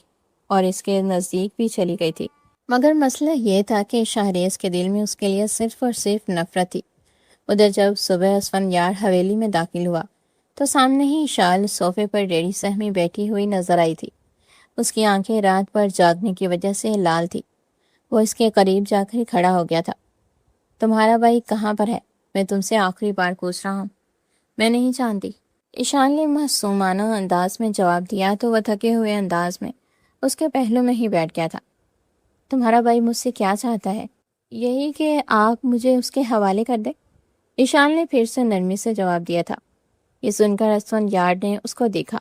اور اس کے نزدیک بھی چلی گئی تھی، مگر مسئلہ یہ تھا کہ شاہریز کے دل میں اس کے لیے صرف اور صرف نفرت تھی۔ ادھر جب صبح اسفندیار حویلی میں داخل ہوا تو سامنے ہی شال صوفے پر ڈیڑھی سہمی بیٹھی ہوئی نظر آئی تھی۔ اس کی آنکھیں رات پر جاگنے کی وجہ سے لال تھی۔ وہ اس کے قریب جا کر کھڑا ہو گیا تھا۔ تمہارا بھائی کہاں پر ہے؟ میں تم سے آخری بار پوچھ رہا ہوں۔ میں نہیں جانتی، ایشان نے معصومانہ انداز میں جواب دیا تو وہ تھکے ہوئے انداز میں اس کے پہلو میں ہی بیٹھ گیا تھا۔ تمہارا بھائی مجھ سے کیا چاہتا ہے؟ یہی کہ آپ مجھے اس کے حوالے کر دیں، ایشان نے پھر سے نرمی سے جواب دیا تھا۔ یہ سن کر اسفندیار نے اس کو دیکھا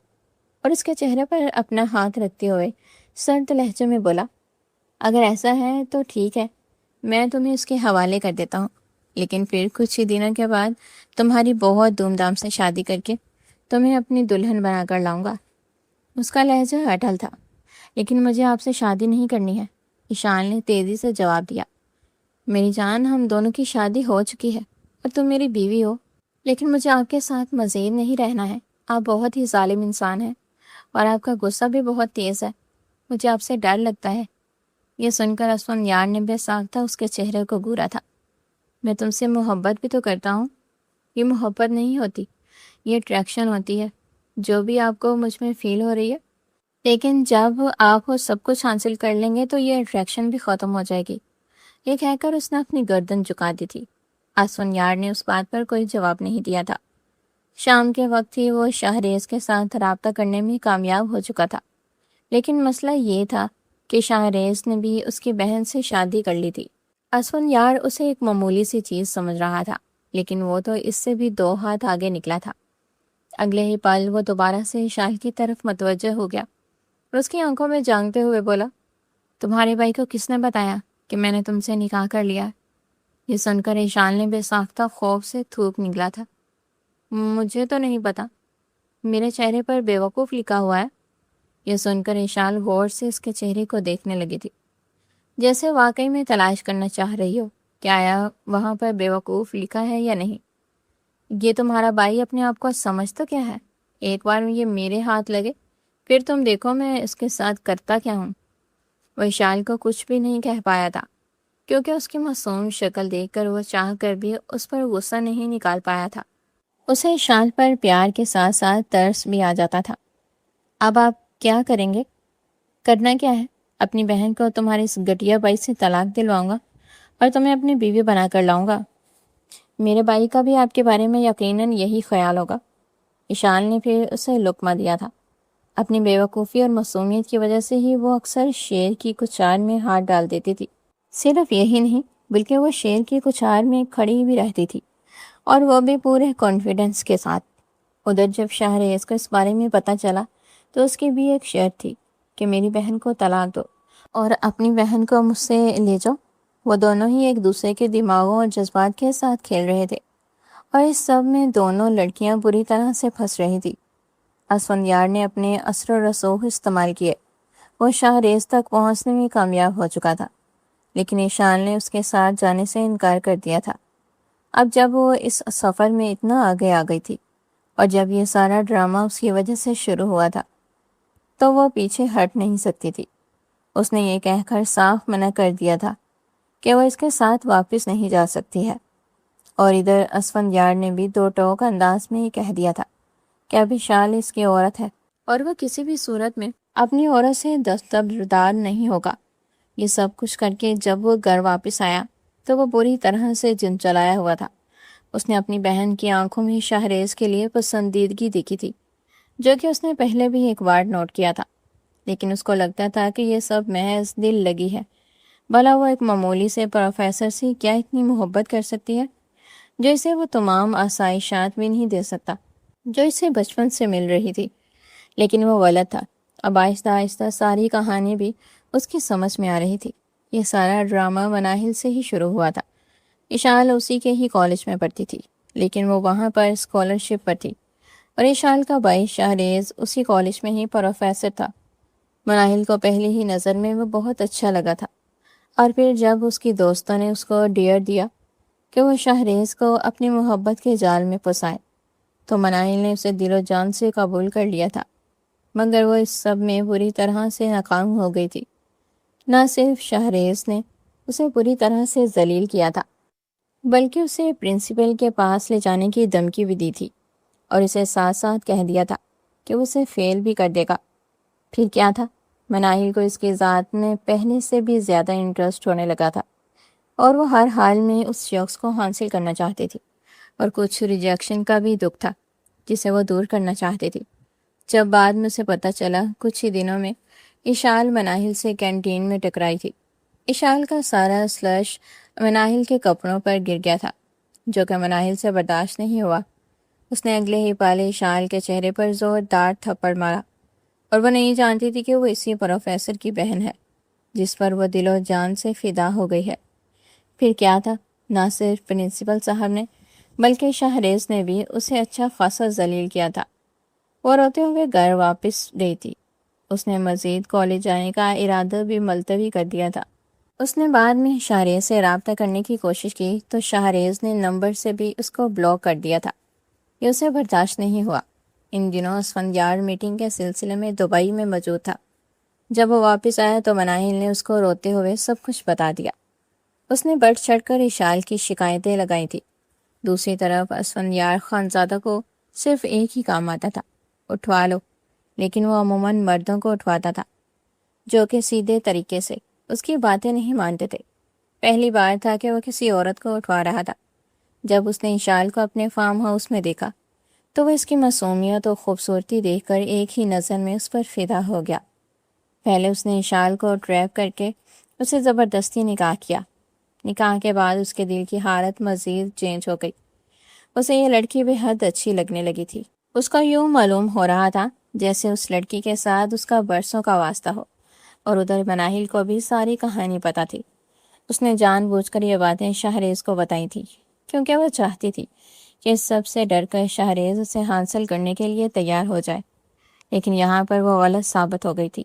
اور اس کے چہرے پر اپنا ہاتھ رکھتے ہوئے سرد لہجے میں بولا، اگر ایسا ہے تو ٹھیک ہے، میں تمہیں اس کے حوالے کر دیتا ہوں، لیکن پھر کچھ ہی دنوں کے بعد تمہاری بہت دھوم دھام سے شادی کر کے تمہیں اپنی دلہن بنا کر لاؤں گا۔ اس کا لہجہ اٹل تھا۔ لیکن مجھے آپ سے شادی نہیں کرنی ہے، ایشان نے تیزی سے جواب دیا۔ میری جان، ہم دونوں کی شادی ہو چکی ہے اور تم میری بیوی ہو، لیکن مجھے آپ کے ساتھ مزید نہیں رہنا ہے۔ آپ بہت ہی ظالم انسان ہیں اور آپ کا غصہ بھی بہت تیز ہے، مجھے آپ سے ڈر لگتا ہے۔ یہ سن کر اسفندیار نے بے ساختہ اس کے چہرے کو گھورا تھا۔ میں تم سے محبت بھی تو کرتا ہوں۔ یہ محبت نہیں ہوتی، یہ اٹریکشن ہوتی ہے، جو بھی آپ کو مجھ میں فیل ہو رہی ہے، لیکن جب آپ وہ سب کچھ حاصل کر لیں گے تو یہ اٹریکشن بھی ختم ہو جائے گی۔ یہ کہہ کر اس نے اپنی گردن جھکا دی تھی۔ اسفندیار نے اس بات پر کوئی جواب نہیں دیا تھا۔ شام کے وقت ہی وہ شاہریز کے ساتھ رابطہ کرنے میں کامیاب ہو چکا تھا، لیکن مسئلہ یہ تھا کہ شاہریز نے بھی اس کی بہن سے شادی کر لی تھی۔ اسفندیار اسے ایک معمولی سی چیز سمجھ رہا تھا، لیکن وہ تو اس سے بھی 2 ہاتھ آگے نکلا تھا۔ اگلے ہی پل وہ دوبارہ سے ایشال کی طرف متوجہ ہو گیا اور اس کی آنکھوں میں جانتے ہوئے بولا، تمہارے بھائی کو کس نے بتایا کہ میں نے تم سے نکاح کر لیا؟ یہ سن کر ایشال نے بے ساختہ خوف سے تھوک نکلا تھا۔ مجھے تو نہیں پتا، میرے چہرے پر بے وقوف لکھا ہوا ہے۔ یہ سن کر ایشال غور سے اس کے چہرے کو دیکھنے لگی تھی، جیسے واقعی میں تلاش کرنا چاہ رہی ہو کہ آیا وہاں پر بے وقوف لکھا ہے یا نہیں۔ یہ تمہارا بھائی اپنے آپ کو سمجھ تو کیا ہے؟ ایک بار یہ میرے ہاتھ لگے پھر تم دیکھو میں اس کے ساتھ کرتا کیا ہوں۔ وہ ایشال کو کچھ بھی نہیں کہہ پایا تھا، کیونکہ اس کی معصوم شکل دیکھ کر وہ چاہ کر بھی اس پر غصہ نہیں نکال پایا تھا۔ اسے ایشال پر پیار کے ساتھ ساتھ ترس بھی آ جاتا تھا۔ اب آپ کیا کریں گے؟ کرنا کیا ہے؟ اپنی بہن کو تمہاری اس گھٹیا بھائی سے طلاق دلواؤں گا اور تمہیں اپنی بیوی بنا کر لاؤں گا۔ میرے بھائی کا بھی آپ کے بارے میں یقیناً یہی خیال ہوگا۔ ایشال نے پھر اسے لقمہ دیا تھا۔ اپنی بے وقوفی اور معصومیت کی وجہ سے ہی وہ اکثر شیر کی کچار میں ہاتھ ڈال دیتی تھی۔ صرف یہی نہیں بلکہ وہ شیر کی کچار میں کھڑی بھی رہتی تھی، اور وہ بھی پورے کانفیڈنس کے ساتھ۔ ادھر جب شاہریز کو اس بارے میں پتہ چلا تو اس کی بھی ایک شرط تھی کہ میری بہن کو طلاق دو اور اپنی بہن کو مجھ سے لے جاؤ۔ وہ دونوں ہی ایک دوسرے کے دماغوں اور جذبات کے ساتھ کھیل رہے تھے، اور اس سب میں دونوں لڑکیاں بری طرح سے پھنس رہی تھی۔ اسفندیار نے اپنے اثر و رسوخ استعمال کیے۔ وہ شاہریز تک پہنچنے میں کامیاب ہو چکا تھا، لیکن ایشان نے اس کے ساتھ جانے سے انکار کر دیا تھا۔ اب جب وہ اس سفر میں اتنا آگے آ گئی تھی اور جب یہ سارا ڈرامہ اس کی وجہ سے شروع ہوا تھا تو وہ پیچھے ہٹ نہیں سکتی تھی۔ اس نے یہ کہہ کر صاف منع کر دیا تھا کہ وہ اس کے ساتھ واپس نہیں جا سکتی ہے، اور ادھر اسفندیار نے بھی 2 ٹوک انداز میں یہ کہہ دیا تھا کہ اب ایشال اس کی عورت ہے اور وہ کسی بھی صورت میں اپنی عورت سے دستبردار نہیں ہوگا۔ یہ سب کچھ کر کے جب وہ گھر واپس آیا تو وہ بری طرح سے جن چلایا ہوا تھا۔ اس نے اپنی بہن کی آنکھوں میں شاہریز کے لیے پسندیدگی دیکھی تھی، جو کہ اس نے پہلے بھی ایک بار نوٹ کیا تھا، لیکن اس کو لگتا تھا کہ یہ سب محض دل لگی ہے۔ بھلا وہ ایک معمولی سے پروفیسر سے کیا اتنی محبت کر سکتی ہے جو اسے وہ تمام آسائشات بھی نہیں دے سکتا جو اسے بچپن سے مل رہی تھی۔ لیکن وہ غلط تھا۔ اب آہستہ آہستہ ساری کہانی بھی اس کی سمجھ میں آ رہی تھی۔ یہ سارا ڈرامہ مناہل سے ہی شروع ہوا تھا۔ ایشال اسی کے ہی کالج میں پڑھتی تھی، لیکن وہ وہاں پر اسکالرشپ پر تھی، اور ایشال کا بھائی شاہریز اسی کالج میں ہی پروفیسر تھا۔ مناہل کو پہلی ہی نظر میں وہ بہت اچھا لگا تھا، اور پھر جب اس کی دوستوں نے اس کو ڈیئر دیا کہ وہ شاہریز کو اپنی محبت کے جال میں پھنسائے تو مناہل نے اسے دل و جان سے قبول کر لیا تھا، مگر وہ اس سب میں بری طرح سے ناکام ہو گئی تھی۔ نہ صرف شاہریز نے اسے بری طرح سے ذلیل کیا تھا، بلکہ اسے پرنسپل کے پاس لے جانے کی دھمکی بھی دی تھی، اور اسے ساتھ ساتھ کہہ دیا تھا کہ وہ اسے فیل بھی کر دے گا۔ پھر کیا تھا؟ مناہل کو اس کی ذات میں پہلے سے بھی زیادہ انٹرسٹ ہونے لگا تھا، اور وہ ہر حال میں اس شخص کو حاصل کرنا چاہتی تھی، اور کچھ ریجیکشن کا بھی دکھ تھا جسے وہ دور کرنا چاہتی تھی۔ جب بعد میں اسے پتہ چلا کچھ ہی دنوں میں ایشال مناہل سے کینٹین میں ٹکرائی تھی۔ ایشال کا سارا سلش مناہل کے کپڑوں پر گر گیا تھا، جو کہ مناہل سے برداشت نہیں ہوا۔ اس نے اگلے ہی پال اشال کے چہرے پر زوردار تھپڑ مارا، اور وہ نہیں جانتی تھی کہ وہ اسی پروفیسر کی بہن ہے جس پر وہ دل و جان سے فدا ہو گئی ہے۔ پھر کیا تھا، نہ صرف پرنسپل صاحب نے بلکہ شاہریز نے بھی اسے اچھا خاصا ذلیل کیا تھا۔ وہ روتے ہوئے گھر واپس گئی تھی۔ اس نے مزید کالج جانے کا ارادہ بھی ملتوی کر دیا تھا۔ اس نے بعد میں شاہریز سے رابطہ کرنے کی کوشش کی تو شاہریز نے نمبر سے بھی اس کو بلاک کر دیا تھا۔ یہ اسے برداشت نہیں ہوا۔ ان دنوں اسفندیار میٹنگ کے سلسلے میں دبئی میں موجود تھا۔ جب وہ واپس آیا تو مناہل نے اس کو روتے ہوئے سب کچھ بتا دیا۔ اس نے بڑھ چڑھ کر اشال کی شکایتیں لگائی تھی۔ دوسری طرف اسفندیار خانزادہ کو صرف ایک ہی کام آتا تھا، اٹھوا لو، لیکن وہ عموماً مردوں کو اٹھواتا تھا جو کہ سیدھے طریقے سے اس کی باتیں نہیں مانتے تھے۔ پہلی بار تھا کہ وہ کسی عورت کو اٹھوا رہا تھا۔ جب اس نے اشال کو اپنے فارم ہاؤس میں دیکھا تو وہ اس کی معصومیت اور خوبصورتی دیکھ کر ایک ہی نظر میں اس پر فدا ہو گیا۔ پہلے اس نے اشال کو ٹریپ کر کے اسے زبردستی نکاح کیا۔ نکاح کے بعد اس کے دل کی حالت مزید چینج ہو گئی۔ اسے یہ لڑکی بے حد اچھی لگنے لگی تھی۔ اس کو یوں معلوم ہو رہا تھا جیسے اس لڑکی کے ساتھ اس کا برسوں کا واسطہ ہو، اور ادھر مناہل کو بھی ساری کہانی پتہ تھی۔ اس نے جان بوجھ کر یہ باتیں شاہریز کو بتائی تھی کیونکہ وہ چاہتی تھی کہ اس سب سے ڈر کر شاہریز اسے حاصل کرنے کے لیے تیار ہو جائے، لیکن یہاں پر وہ غلط ثابت ہو گئی تھی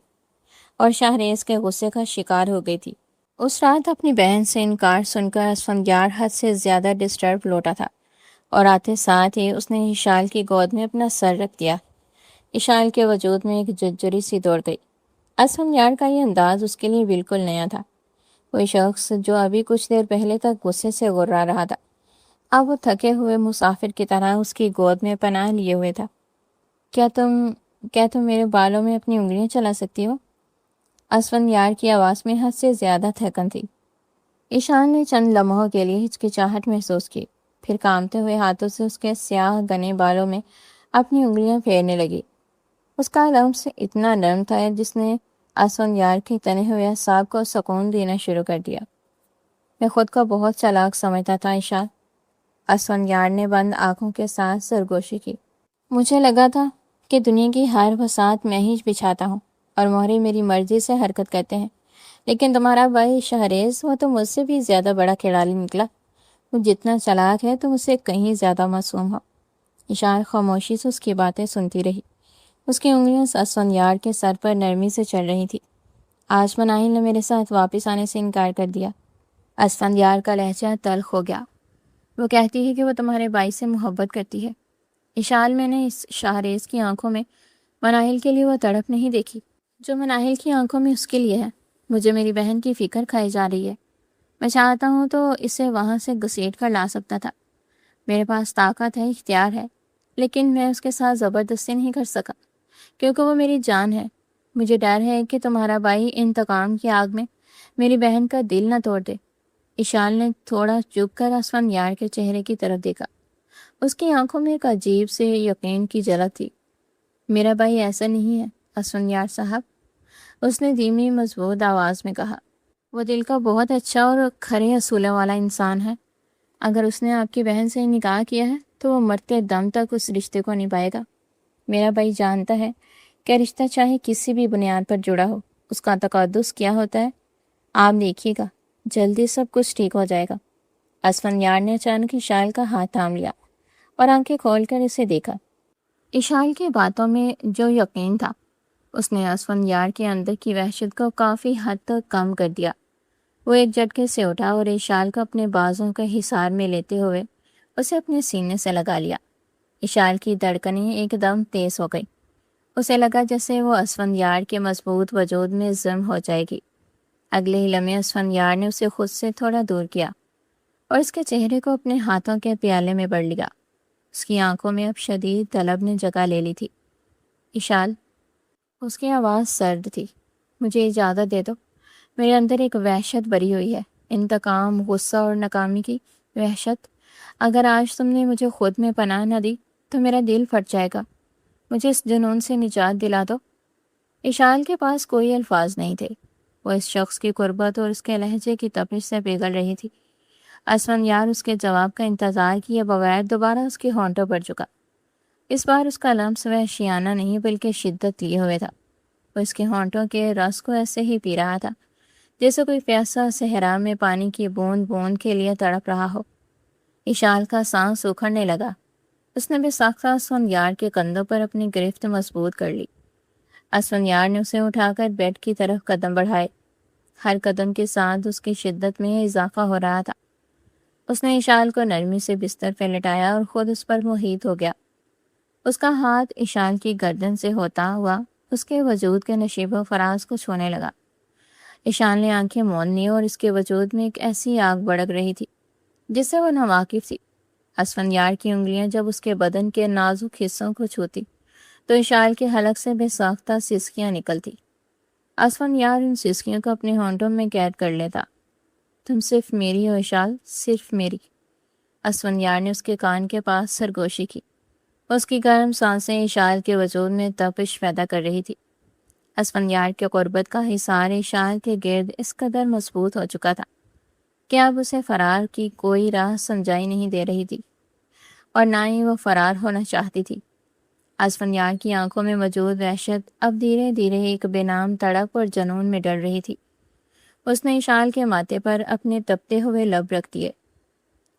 اور شاہریز کے غصے کا شکار ہو گئی تھی۔ اس رات اپنی بہن سے انکار سن کر اسفندیار حد سے زیادہ ڈسٹرب لوٹا تھا، اور آتے ساتھ ہی اس نے اشال کی گود میں اپنا سر رکھ دیا۔ اشال کے وجود میں ایک جھجھری سی دوڑ گئی۔ اسفندیار کا یہ انداز اس کے لیے بالکل نیا تھا۔ کوئی شخص جو ابھی کچھ دیر پہلے تک غصے سے غرا رہا تھا، اب وہ تھکے ہوئے مسافر کی طرح اس کی گود میں پناہ لیے ہوئے تھا۔ کیا تم میرے بالوں میں اپنی انگلیاں چلا سکتی ہو؟ اسفندیار کی آواز میں حد سے زیادہ تھکن تھی۔ ایشان نے چند لمحوں کے لیے ہچکچاہٹ محسوس کی، پھر کانپتے ہوئے ہاتھوں سے اس کے سیاہ گھنے بالوں میں اپنی انگلیاں پھیرنے لگی۔ اس کا لمس اتنا نرم تھا جس نے اسفندیار کے تنے ہوئے اعصاب کو سکون دینا شروع کر دیا۔ میں خود کو بہت چالاک سمجھتا تھا ایشان، اسفندیار نے بند آنکھوں کے ساتھ سرگوشی کی۔ مجھے لگا تھا کہ دنیا کی ہر بساط میں ہی بچھاتا ہوں اور مہرے میری مرضی سے حرکت کرتے ہیں، لیکن تمہارا بھائی شاہریز، وہ تو مجھ سے بھی زیادہ بڑا کھلاڑی نکلا۔ وہ جتنا چالاک ہے تم اس سے کہیں زیادہ معصوم ہو۔ ایشان خاموشی سے اس کی باتیں سنتی رہی۔ اس کی انگلیاں اسفندیار کے سر پر نرمی سے چل رہی تھی۔ آج مناہل نے میرے ساتھ واپس آنے سے انکار کر دیا۔ اسفندیار کا لہجہ تلخ ہو گیا۔ وہ کہتی ہے کہ وہ تمہارے بھائی سے محبت کرتی ہے۔ اشال، میں نے اس شاہریز کی آنکھوں میں مناہل کے لیے وہ تڑپ نہیں دیکھی جو مناہل کی آنکھوں میں اس کے لیے ہے۔ مجھے میری بہن کی فکر کھائی جا رہی ہے۔ میں چاہتا ہوں تو اسے وہاں سے گھسیٹ کر لا سکتا تھا۔ میرے پاس طاقت ہے، اختیار ہے، لیکن میں اس کے ساتھ زبردستی نہیں کر سکا کیونکہ وہ میری جان ہے۔ مجھے ڈر ہے کہ تمہارا بھائی انتقام کی آگ میں میری بہن کا دل نہ توڑ دے۔ ایشال نے تھوڑا جھک کر اسفندیار کے چہرے کی طرف دیکھا۔ اس کی آنکھوں میں ایک عجیب سے یقین کی جھلک تھی۔ میرا بھائی ایسا نہیں ہے اسفندیار صاحب، اس نے دھیمی مضبوط آواز میں کہا۔ وہ دل کا بہت اچھا اور کھرے اصولوں والا انسان ہے۔ اگر اس نے آپ کی بہن سے نکاح کیا ہے تو وہ مرتے دم تک اس رشتے کو نبھائے گا۔ میرا بھائی جانتا ہے کہ رشتہ چاہے کسی بھی بنیاد پر جڑا ہو، اس کا تقدس کیا ہوتا ہے۔ آپ دیکھیے گا، جلدی سب کچھ ٹھیک ہو جائے گا۔ اسفندیار نے اچانک اشال کا ہاتھ تھام لیا اور آنکھیں کھول کر اسے دیکھا۔ اشال کی باتوں میں جو یقین تھا اس نے اسفندیار کے اندر کی وحشت کو کافی حد تک کم کر دیا۔ وہ ایک جھٹکے سے اٹھا اور اشال کو اپنے بازوں کے حصار میں لیتے ہوئے اسے اپنے سینے سے لگا لیا۔ اشال کی دھڑکنیں ایک دم تیز ہو گئی۔ اسے لگا جیسے وہ اسفندیار کے مضبوط وجود میں ضم ہو جائے گی۔ اگلے ہی لمحے اسفندیار نے اسے خود سے تھوڑا دور کیا اور اس کے چہرے کو اپنے ہاتھوں کے پیالے میں بڑھ لیا۔ اس کی آنکھوں میں اب شدید طلب نے جگہ لے لی تھی۔ اشال، اس کی آواز سرد تھی، مجھے اجازت دے دو۔ میرے اندر ایک وحشت بری ہوئی ہے، انتقام، غصہ اور ناکامی کی وحشت۔ اگر آج تم نے مجھے خود میں پناہ نہ دی تو میرا دل پھٹ جائے گا۔ مجھے اس جنون سے نجات دلا دو۔ اشال کے پاس کوئی الفاظ نہیں تھے۔ وہ اس شخص کی قربت اور اس کے لہجے کی تپش سے پگھل رہی تھی۔ اسفندیار اس کے جواب کا انتظار کیے بغیر دوبارہ اس کے ہونٹوں پر جھکا۔ اس بار اس کا لمس وحشیانہ نہیں بلکہ شدت لیے ہوئے تھا۔ وہ اس کے ہونٹوں کے رس کو ایسے ہی پی رہا تھا جیسے کوئی پیاسا صحرا میں پانی کی بوند بوند کے لیے تڑپ رہا ہو۔ اشال کا سانس اکھڑنے لگا۔ اس نے بے ساختہ اسفندیار کے کندھوں پر اپنی گرفت مضبوط کر لی۔ اسفندیار نے اسے اٹھا کر بیڈ کی طرف قدم بڑھائے۔ ہر قدم کے ساتھ اس کی شدت میں اضافہ ہو رہا تھا۔ اس نے اشال کو نرمی سے بستر پہ لٹایا اور خود اس پر محیط ہو گیا۔ اس کا ہاتھ اشال کی گردن سے ہوتا ہوا اس کے وجود کے نشیب و فراز کو چھونے لگا۔ اشال نے آنکھیں مون لی اور اس کے وجود میں ایک ایسی آگ بھڑک رہی تھی جس سے وہ ناواقف تھی۔ اسفندیار کی انگلیاں جب اس کے بدن کے نازک حصوں کو چھوتی تو اشال کے حلق سے بے ساختہ سسکیاں نکلتی۔ اسفندیار ان سسکیوں کو اپنے ہونٹوں میں قید کر لیتا۔ تم صرف میری ہو اشال، صرف میری۔ اسفندیار نے اس کے کان کے پاس سرگوشی کی۔ اس کی گرم سانسیں اشال کے وجود میں تپش پیدا کر رہی تھی۔ اسفندیار کے قربت کا حصار اشال کے گرد اس قدر مضبوط ہو چکا تھا کہ اب اسے فرار کی کوئی راہ سمجھائی نہیں دے رہی تھی اور نہ ہی وہ فرار ہونا چاہتی تھی۔ اسفندیار کی آنکھوں میں موجود وحشت اب دھیرے دھیرے ایک بے نام تڑپ اور جنون میں ڈل رہی تھی۔ اس نے اشال کے ماتھے پر اپنے تپتے ہوئے لب رکھ دیے۔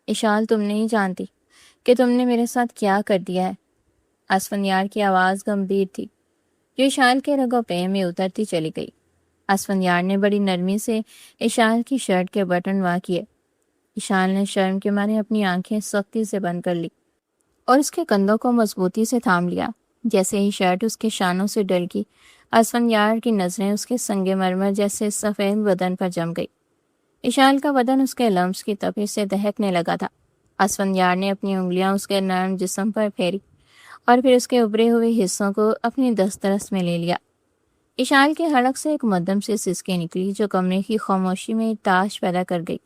اشال، تم نہیں جانتی کہ تم نے میرے ساتھ کیا کر دیا ہے۔ اسفندیار کی آواز گمبھیر تھی جو اشال کے رگو پے میں اترتی چلی گئی۔ اسفندیار نے بڑی نرمی سے اشال کی شرٹ کے بٹن وا کیے۔ اشال نے شرم کے مارے اپنی آنکھیں سختی سے بند کر لی اور اس کے کندھوں کو مضبوطی سے تھام لیا۔ جیسے ہی شرٹ اس کے شانوں سے ڈل گئی، اسفندیار کی نظریں اس کے سنگ مرمر جیسے سفید بدن پر جم گئی۔ اشال کا بدن اس کے لمس کی تپش سے دہکنے لگا تھا۔ اسفندیار نے اپنی انگلیاں اس کے نرم جسم پر پھیری اور پھر اس کے ابھرے ہوئے حصوں کو اپنی دسترس میں لے لیا۔ اشال کے حلق سے ایک مدھم سے سسکی نکلی جو کمرے کی خاموشی میں تاش پیدا کر گئی۔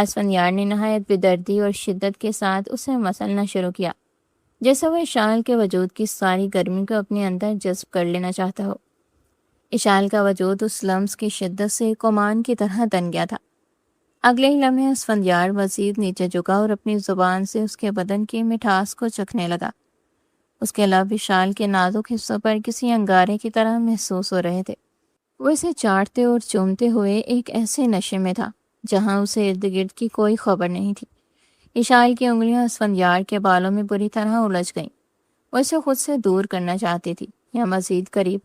اسفندیار نے نہایت بے دردی اور شدت کے ساتھ اسے مسلنا شروع کیا جیسے وہ اشال کے وجود کی ساری گرمی کو اپنے اندر جذب کر لینا چاہتا ہو۔ اشال کا وجود اس لمس کی شدت سے کمان کی طرح تن گیا تھا۔ اگلے ہی لمحے اسفندیار مزید نیچے جھکا اور اپنی زبان سے اس کے بدن کی مٹھاس کو چکھنے لگا۔ اس کے لب اشال کے نازک حصوں پر کسی انگارے کی طرح محسوس ہو رہے تھے۔ وہ اسے چاٹتے اور چومتے ہوئے ایک ایسے نشے میں تھا جہاں اسے ارد گرد کی کوئی خبر نہیں تھی۔ اشال کی انگلیاں اسفندیار کے بالوں میں بری طرح الجھ گئیں۔ وہ اسے خود سے دور کرنا چاہتی تھی یا مزید قریب۔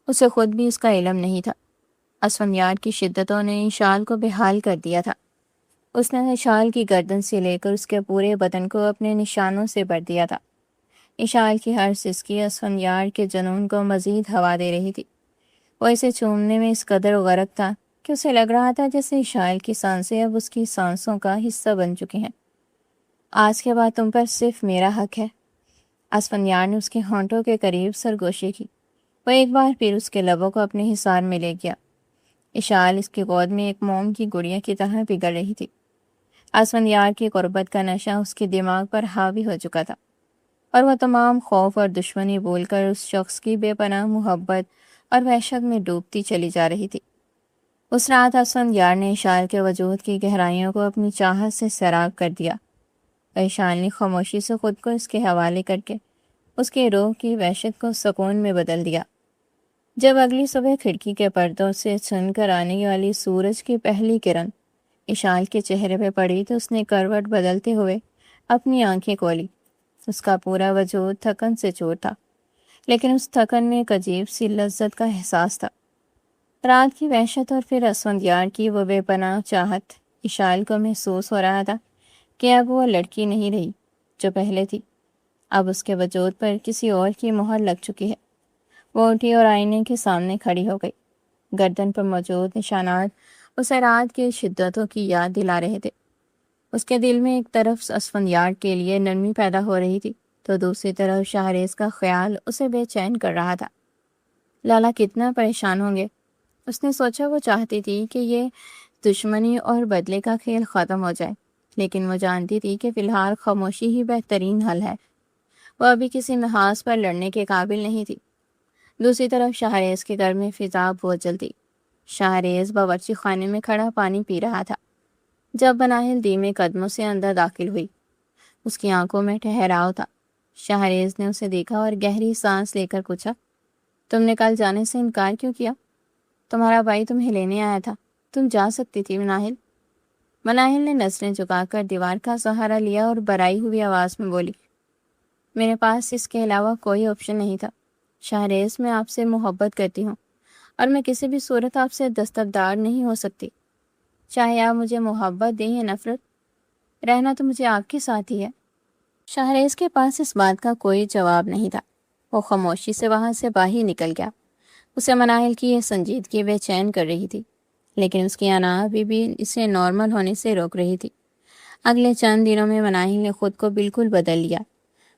اسے خود بھی اس کا علم نہیں تھا۔ اسفندیار کی شدتوں نے اشال کو بے حال کر دیا تھا۔ اس نے اشال کی گردن سے لے کر اس کے پورے بدن کو اپنے نشانوں سے بھر دیا تھا۔ اشال کی ہر سسکی اسفندیار کے جنون کو مزید ہوا دے رہی تھی۔ وہ اسے چومنے میں اس قدر غرق تھا کہ اسے لگ رہا تھا جیسے اشال کی سانسیں اب اس کی سانسوں کا حصہ بن چکی ہیں۔ آج کے بعد تم پر صرف میرا حق ہے۔ اسفندیار نے اس کے ہونٹوں کے قریب سرگوشی کی۔ وہ ایک بار پھر اس کے لبوں کو اپنے حصار میں لے گیا۔ اشال اس کی گود میں ایک موم کی گڑیا کی طرح پگھل رہی تھی۔ اسفندیار کی قربت کا نشہ اس کے دماغ پر حاوی ہو چکا تھا اور وہ تمام خوف اور دشمنی بھول کر اس شخص کی بے پناہ محبت اور وحشت میں ڈوبتی چلی جا رہی تھی۔ اس رات اسفندیار نے اشال کے وجود کی گہرائیوں کو اپنی چاہت سے سیراب کر دیا۔ اشال نے خاموشی سے خود کو اس کے حوالے کر کے اس کے روح کی وحشت کو سکون میں بدل دیا۔ جب اگلی صبح کھڑکی کے پردوں سے چھن کر آنے والی سورج کی پہلی کرن اشال کے چہرے پہ پڑی تو اس نے کروٹ بدلتے ہوئے اپنی آنکھیں کھولی۔ اس کا پورا وجود تھکن سے چور تھا، لیکن اس تھکن میں ایک عجیب سی لذت کا احساس تھا۔ رات کی وحشت اور پھر اسفندیار کی وہ بے پناہ چاہت۔ اشال کو محسوس ہو رہا تھا کہ اب وہ لڑکی نہیں رہی جو پہلے تھی۔ اب اس کے وجود پر کسی اور کی مہر لگ چکی ہے۔ وہ اٹھی اور آئینے کے سامنے کھڑی ہو گئی۔ گردن پر موجود نشانات اسے رات کی شدتوں کی یاد دلا رہے تھے۔ اس کے دل میں ایک طرف اسفندیار کے لیے نرمی پیدا ہو رہی تھی تو دوسری طرف شہریز کا خیال اسے بے چین کر رہا تھا۔ لالا کتنا پریشان ہوں گے۔ اس نے سوچا وہ چاہتی تھی کہ یہ دشمنی اور بدلے کا کھیل ختم ہو جائے، لیکن وہ جانتی تھی کہ فی الحال خاموشی ہی بہترین حل ہے۔ وہ ابھی کسی محاذ پر لڑنے کے قابل نہیں تھی۔ دوسری طرف شہریز کے گھر میں فضا بہت جلدی۔ شہریز باورچی خانے میں کھڑا پانی پی رہا تھا جب بناہل دھیمے قدموں سے اندر داخل ہوئی۔ اس کی آنکھوں میں ٹھہراؤ تھا۔ شاہریز نے اسے دیکھا اور گہری سانس لے کر پوچھا، تم نے کل جانے سے انکار کیوں کیا؟ تمہارا بھائی تمہیں لینے آیا تھا، تم جا سکتی تھی مناہل۔ مناہل نے نظریں جھکا کر دیوار کا سہارا لیا اور برائی ہوئی آواز میں بولی، میرے پاس اس کے علاوہ کوئی آپشن نہیں تھا۔ شاہریز، میں آپ سے محبت کرتی ہوں اور میں کسی بھی صورت آپ سے دستبردار نہیں ہو سکتی، چاہے آپ مجھے محبت دیں یا نفرت، رہنا تو مجھے آپ کے ساتھ ہی ہے۔ شاہریز کے پاس اس بات کا کوئی جواب نہیں تھا۔ وہ خاموشی سے وہاں سے باہر نکل گیا۔ اسے مناہل کی یہ سنجیدگی بے چین کر رہی تھی، لیکن اس کی انا ابھی بھی اسے نارمل ہونے سے روک رہی تھی۔ اگلے چند دنوں میں مناہل نے خود کو بالکل بدل لیا۔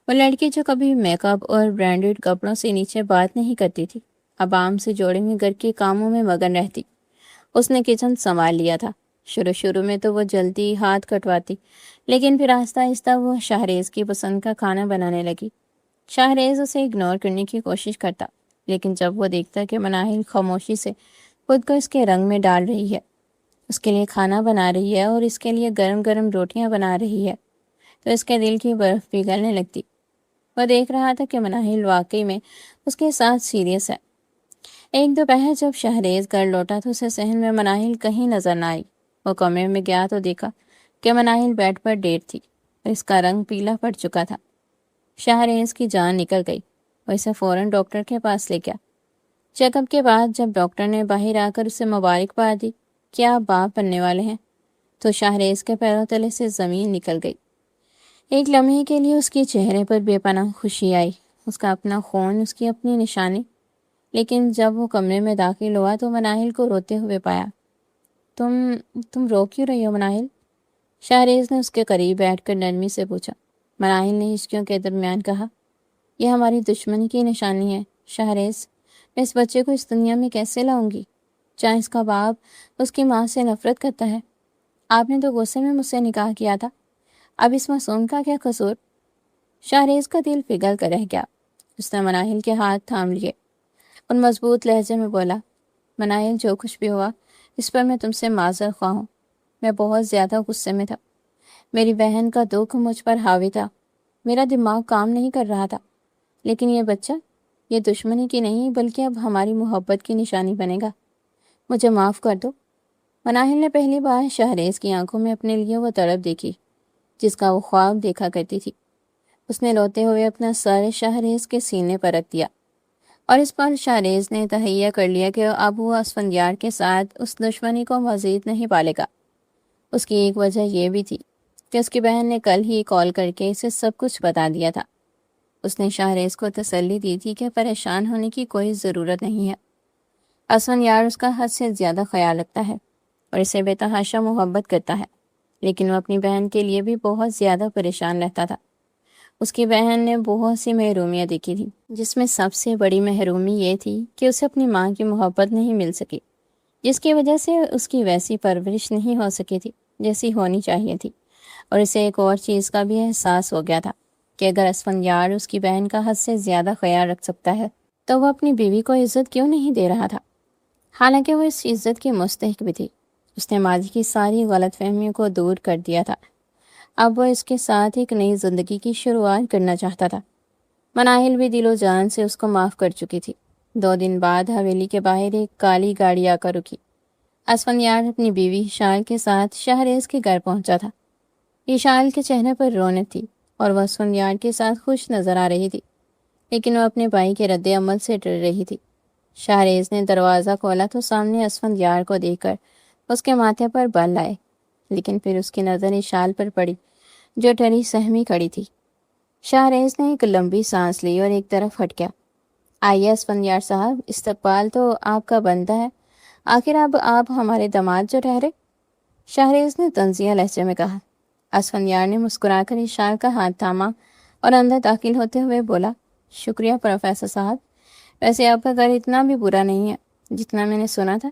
وہ لڑکی جو کبھی میک اپ اور برانڈڈ کپڑوں سے نیچے بات نہیں کرتی تھی، اب عام سے جوڑے میں گھر کے کاموں میں مگن رہتی۔ اس نے کچن سنبھال لیا تھا۔ شروع میں تو وہ جلدی ہاتھ کٹواتی، لیکن پھر آہستہ آہستہ وہ شاہریز کی پسند کا کھانا بنانے لگی۔ شاہریز اسے اگنور کرنے کی کوشش کرتا، لیکن جب وہ دیکھتا کہ مناہل خاموشی سے خود کو اس کے رنگ میں ڈال رہی ہے، اس کے لیے کھانا بنا رہی ہے اور اس کے لیے گرم گرم روٹیاں بنا رہی ہے، تو اس کے دل کی برف پگھلنے لگتی۔ وہ دیکھ رہا تھا کہ مناہل واقعی میں اس کے ساتھ سیریس ہے۔ ایک دوپہر جب شاہریز گھر لوٹا تو اسے صحن میں مناہل کہیں نظر نہ آئی۔ وہ کمرے میں گیا تو دیکھا کہ مناہل بیڈ پر ڈیڈ تھی اور اس کا رنگ پیلا پڑ چکا تھا۔ شاہریز کی جان نکل گئی۔ وہ اسے فوراً ڈاکٹر کے پاس لے گیا۔ چیک اپ کے بعد جب ڈاکٹر نے باہر آ کر اسے مبارکباد دی کہ آپ باپ بننے والے ہیں، تو شاہریز کے پیروں تلے سے زمین نکل گئی۔ ایک لمحے کے لیے اس کے چہرے پر بے پناہ خوشی آئی، اس کا اپنا خون، اس کی اپنی نشانی۔ لیکن جب وہ کمرے میں داخل ہوا تو مناہل کو روتے ہوئے پایا۔ تم رو کیوں رہی ہو مناہل؟ شاہریز نے اس کے قریب بیٹھ کر نرمی سے پوچھا۔ مناہل نے ہچکیوں کے درمیان کہا، یہ ہماری دشمنی کی نشانی ہے شاہریز، میں اس بچے کو اس دنیا میں کیسے لاؤں گی؟ جہاں اس کا باپ اس کی ماں سے نفرت کرتا ہے۔ آپ نے تو غصے میں مجھ سے نکاح کیا تھا، اب اس معصوم کا کیا قصور؟ شاہریز کا دل پگھل کر رہ گیا۔ اس نے مناہل کے ہاتھ تھام لیے اور مضبوط لہجے میں بولا، مناہل، جو کچھ بھی ہوا اس پر میں تم سے معذر خواہ ہوں۔ میں بہت زیادہ غصے میں تھا۔ میری بہن کا دکھ مجھ پر حاوی تھا، میرا دماغ کام نہیں کر رہا تھا۔ لیکن یہ بچہ، یہ دشمنی کی نہیں بلکہ اب ہماری محبت کی نشانی بنے گا۔ مجھے معاف کر دو۔ مناہل نے پہلی بار شاہریز کی آنکھوں میں اپنے لیے وہ تڑپ دیکھی جس کا وہ خواب دیکھا کرتی تھی۔ اس نے روتے ہوئے اپنا سر شاہریز کے سینے پر رکھ دیا، اور اس پر شاہریز نے تہیہ کر لیا کہ اب وہ اسفندیار کے ساتھ اس دشمنی کو مزید نہیں پالے گا۔ اس کی ایک وجہ یہ بھی تھی کہ اس کی بہن نے کل ہی کال کر کے اسے سب کچھ بتا دیا تھا۔ اس نے شاہریز کو تسلی دی تھی کہ پریشان ہونے کی کوئی ضرورت نہیں ہے۔ اسفندیار اس کا حد سے زیادہ خیال رکھتا ہے اور اسے بے تحاشا محبت کرتا ہے، لیکن وہ اپنی بہن کے لیے بھی بہت زیادہ پریشان رہتا تھا۔ اس کی بہن نے بہت سی محرومیاں دیکھی تھی، جس میں سب سے بڑی محرومی یہ تھی کہ اسے اپنی ماں کی محبت نہیں مل سکی، جس کی وجہ سے اس کی ویسی پرورش نہیں ہو سکی تھی جیسی ہونی چاہیے تھی۔ اور اسے ایک اور چیز کا بھی احساس ہو گیا تھا کہ اگر اسفندیار اس کی بہن کا حد سے زیادہ خیال رکھ سکتا ہے تو وہ اپنی بیوی کو عزت کیوں نہیں دے رہا تھا؟ حالانکہ وہ اس عزت کی مستحق بھی تھی۔ اس نے ماضی کی ساری غلط فہمیوں کو دور کر دیا تھا۔ اب وہ اس کے ساتھ ایک نئی زندگی کی شروعات کرنا چاہتا تھا۔ مناہل بھی دل و جان سے اس کو معاف کر چکی تھی۔ 2 دن بعد حویلی کے باہر ایک کالی گاڑی آ کر رکی۔ اسفندیار اپنی بیوی اشال کے ساتھ شاہریز کے گھر پہنچا تھا۔ اشال کے چہرے پر رونق تھی اور وہ اسفندیار کے ساتھ خوش نظر آ رہی تھی، لیکن وہ اپنے بھائی کے رد عمل سے ڈر رہی تھی۔ شاہریز نے دروازہ کھولا تو سامنے اسفندیار کو دیکھ کر اس کے ماتھے پر بل آئے، لیکن پھر اس کی نظر اشال پر پڑی جو ڈری سہمی کھڑی تھی۔ شاہریز نے ایک لمبی سانس لی اور ایک طرف ہٹ گیا۔ آئیے اسفندیار صاحب، استقبال تو آپ کا بنتا ہے، آخر اب آپ ہمارے داماد جو ٹھہرے، شاہریز نے طنزیہ لہجے میں کہا۔ اسفندیار نے مسکرا کر اشال کا ہاتھ تھاما اور اندر داخل ہوتے ہوئے بولا، شکریہ پروفیسر صاحب، ویسے آپ کا گھر اتنا بھی برا نہیں ہے جتنا میں نے سنا تھا،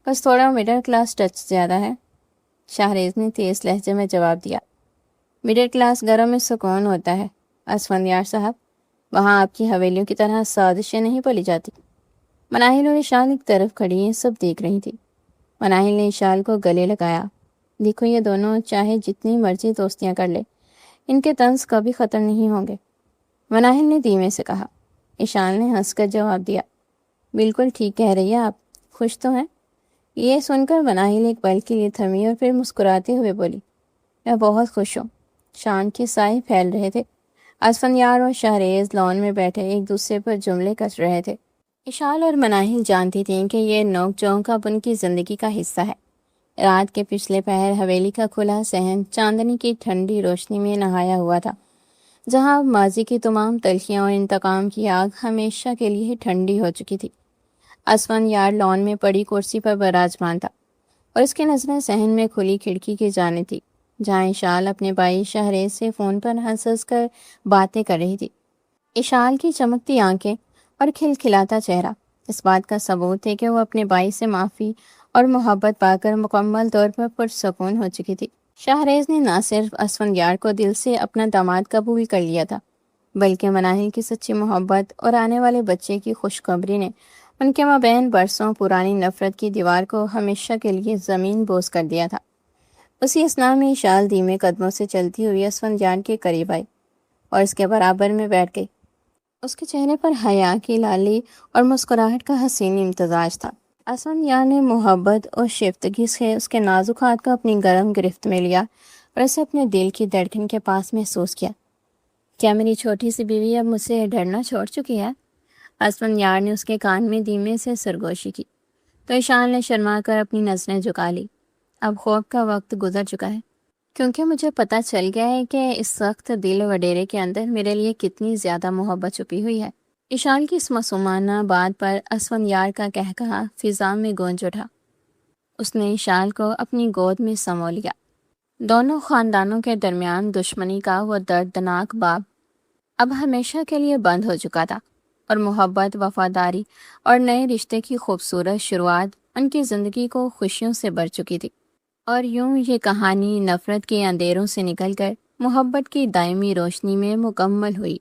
بس تھوڑا مڈل کلاس ٹچ زیادہ ہے۔ شاہریز نے تیز لہجے میں جواب دیا، مڈل کلاس گھروں میں سکون ہوتا ہے اسفندیار صاحب، وہاں آپ کی حویلیوں کی طرح سازشیں نہیں پلی جاتی۔ مناہل اور اشال ایک طرف کھڑی ہیں، سب دیکھ رہی تھی۔ مناہل نے اشال کو گلے لگایا، دیکھو یہ دونوں چاہے جتنی مرضی دوستیاں کر لے، ان کے طنز کبھی ختم نہیں ہوں گے۔ مناہل نے دھیمے سے کہا۔ ایشان نے ہنس کر جواب دیا، بالکل ٹھیک کہہ رہی ہے آپ، خوش تو ہیں؟ یہ سن کر مناہل ایک پل کے لیے تھمی اور پھر مسکراتے ہوئے بولی، میں بہت خوش ہوں۔ شام کے سائے پھیل رہے تھے۔ اسفندیار اور شہریز لان میں بیٹھے ایک دوسرے پر جملے کس رہے تھے۔ اشال اور مناہل جانتی تھیں کہ یہ نوک جھونک اب ان کی زندگی کا حصہ ہے۔ رات کے پچھلے پہر حویلی کا کھلا صحن چاندنی کی ٹھنڈی روشنی میں نہایا ہوا تھا، جہاں ماضی کی تمام تلخیاں اور انتقام کی آگ ہمیشہ کے لیے ٹھنڈی ہو چکی تھی۔ اسفندیار لان میں پڑی کرسی پر براجمان تھا اور اس کی نظریں صحن میں کھلی کھڑکی کی جانب تھی، جہاں اشال اپنے بھائی شہریز سے فون پر ہنس ہنس کر باتیں کر رہی تھی۔ اشال کی چمکتی آنکھیں اور کھلکھلاتا چہرہ اس بات کا ثبوت ہے کہ وہ اپنے بھائی سے معافی اور محبت پا کر مکمل طور پر پرسکون ہو چکی تھی۔ شہریز نے نہ صرف اسفندیار کو دل سے اپنا داماد قبول کر لیا تھا، بلکہ مناہل کی سچی محبت اور آنے والے بچے کی خوشخبری نے ان کے مابین برسوں پرانی نفرت کی دیوار کو ہمیشہ کے لیے زمین بوس کر دیا تھا۔ اسی اثنا میں اشال دھیمے قدموں سے چلتی ہوئی اسفندیار کے قریب آئی اور اس کے برابر میں بیٹھ گئی۔ اس کے چہرے پر حیا کی لالی اور مسکراہٹ کا حسین امتزاج تھا۔ اسفندیار نے محبت اور شیفتگی سے اس کے نازک ہاتھ کو اپنی گرم گرفت میں لیا اور اسے اپنے دل کی دھڑکن کے پاس محسوس کیا۔ کیا میری چھوٹی سی بیوی اب مجھ سے ڈرنا چھوڑ چکی ہے؟ اسفندیار نے اس کے کان میں دھیمے سے سرگوشی کی تو اشال نے شرما کر اپنی نظریں جھکا لی۔ اب خوف کا وقت گزر چکا ہے، کیونکہ مجھے پتہ چل گیا ہے کہ اس سخت دل وڈیرے کے اندر میرے لیے کتنی زیادہ محبت چھپی ہوئی ہے۔ اشال کی اس معصومانہ بات پر اسفندیار کا قہقہا فضا میں گونج اٹھا۔ اس نے اشال کو اپنی گود میں سمو لیا۔ دونوں خاندانوں کے درمیان دشمنی کا وہ دردناک باب اب ہمیشہ کے لیے بند ہو چکا تھا، اور محبت، وفاداری اور نئے رشتے کی خوبصورت شروعات ان کی زندگی کو خوشیوں سے بھر چکی تھی۔ اور یوں یہ کہانی نفرت کے اندھیروں سے نکل کر محبت کی دائمی روشنی میں مکمل ہوئی۔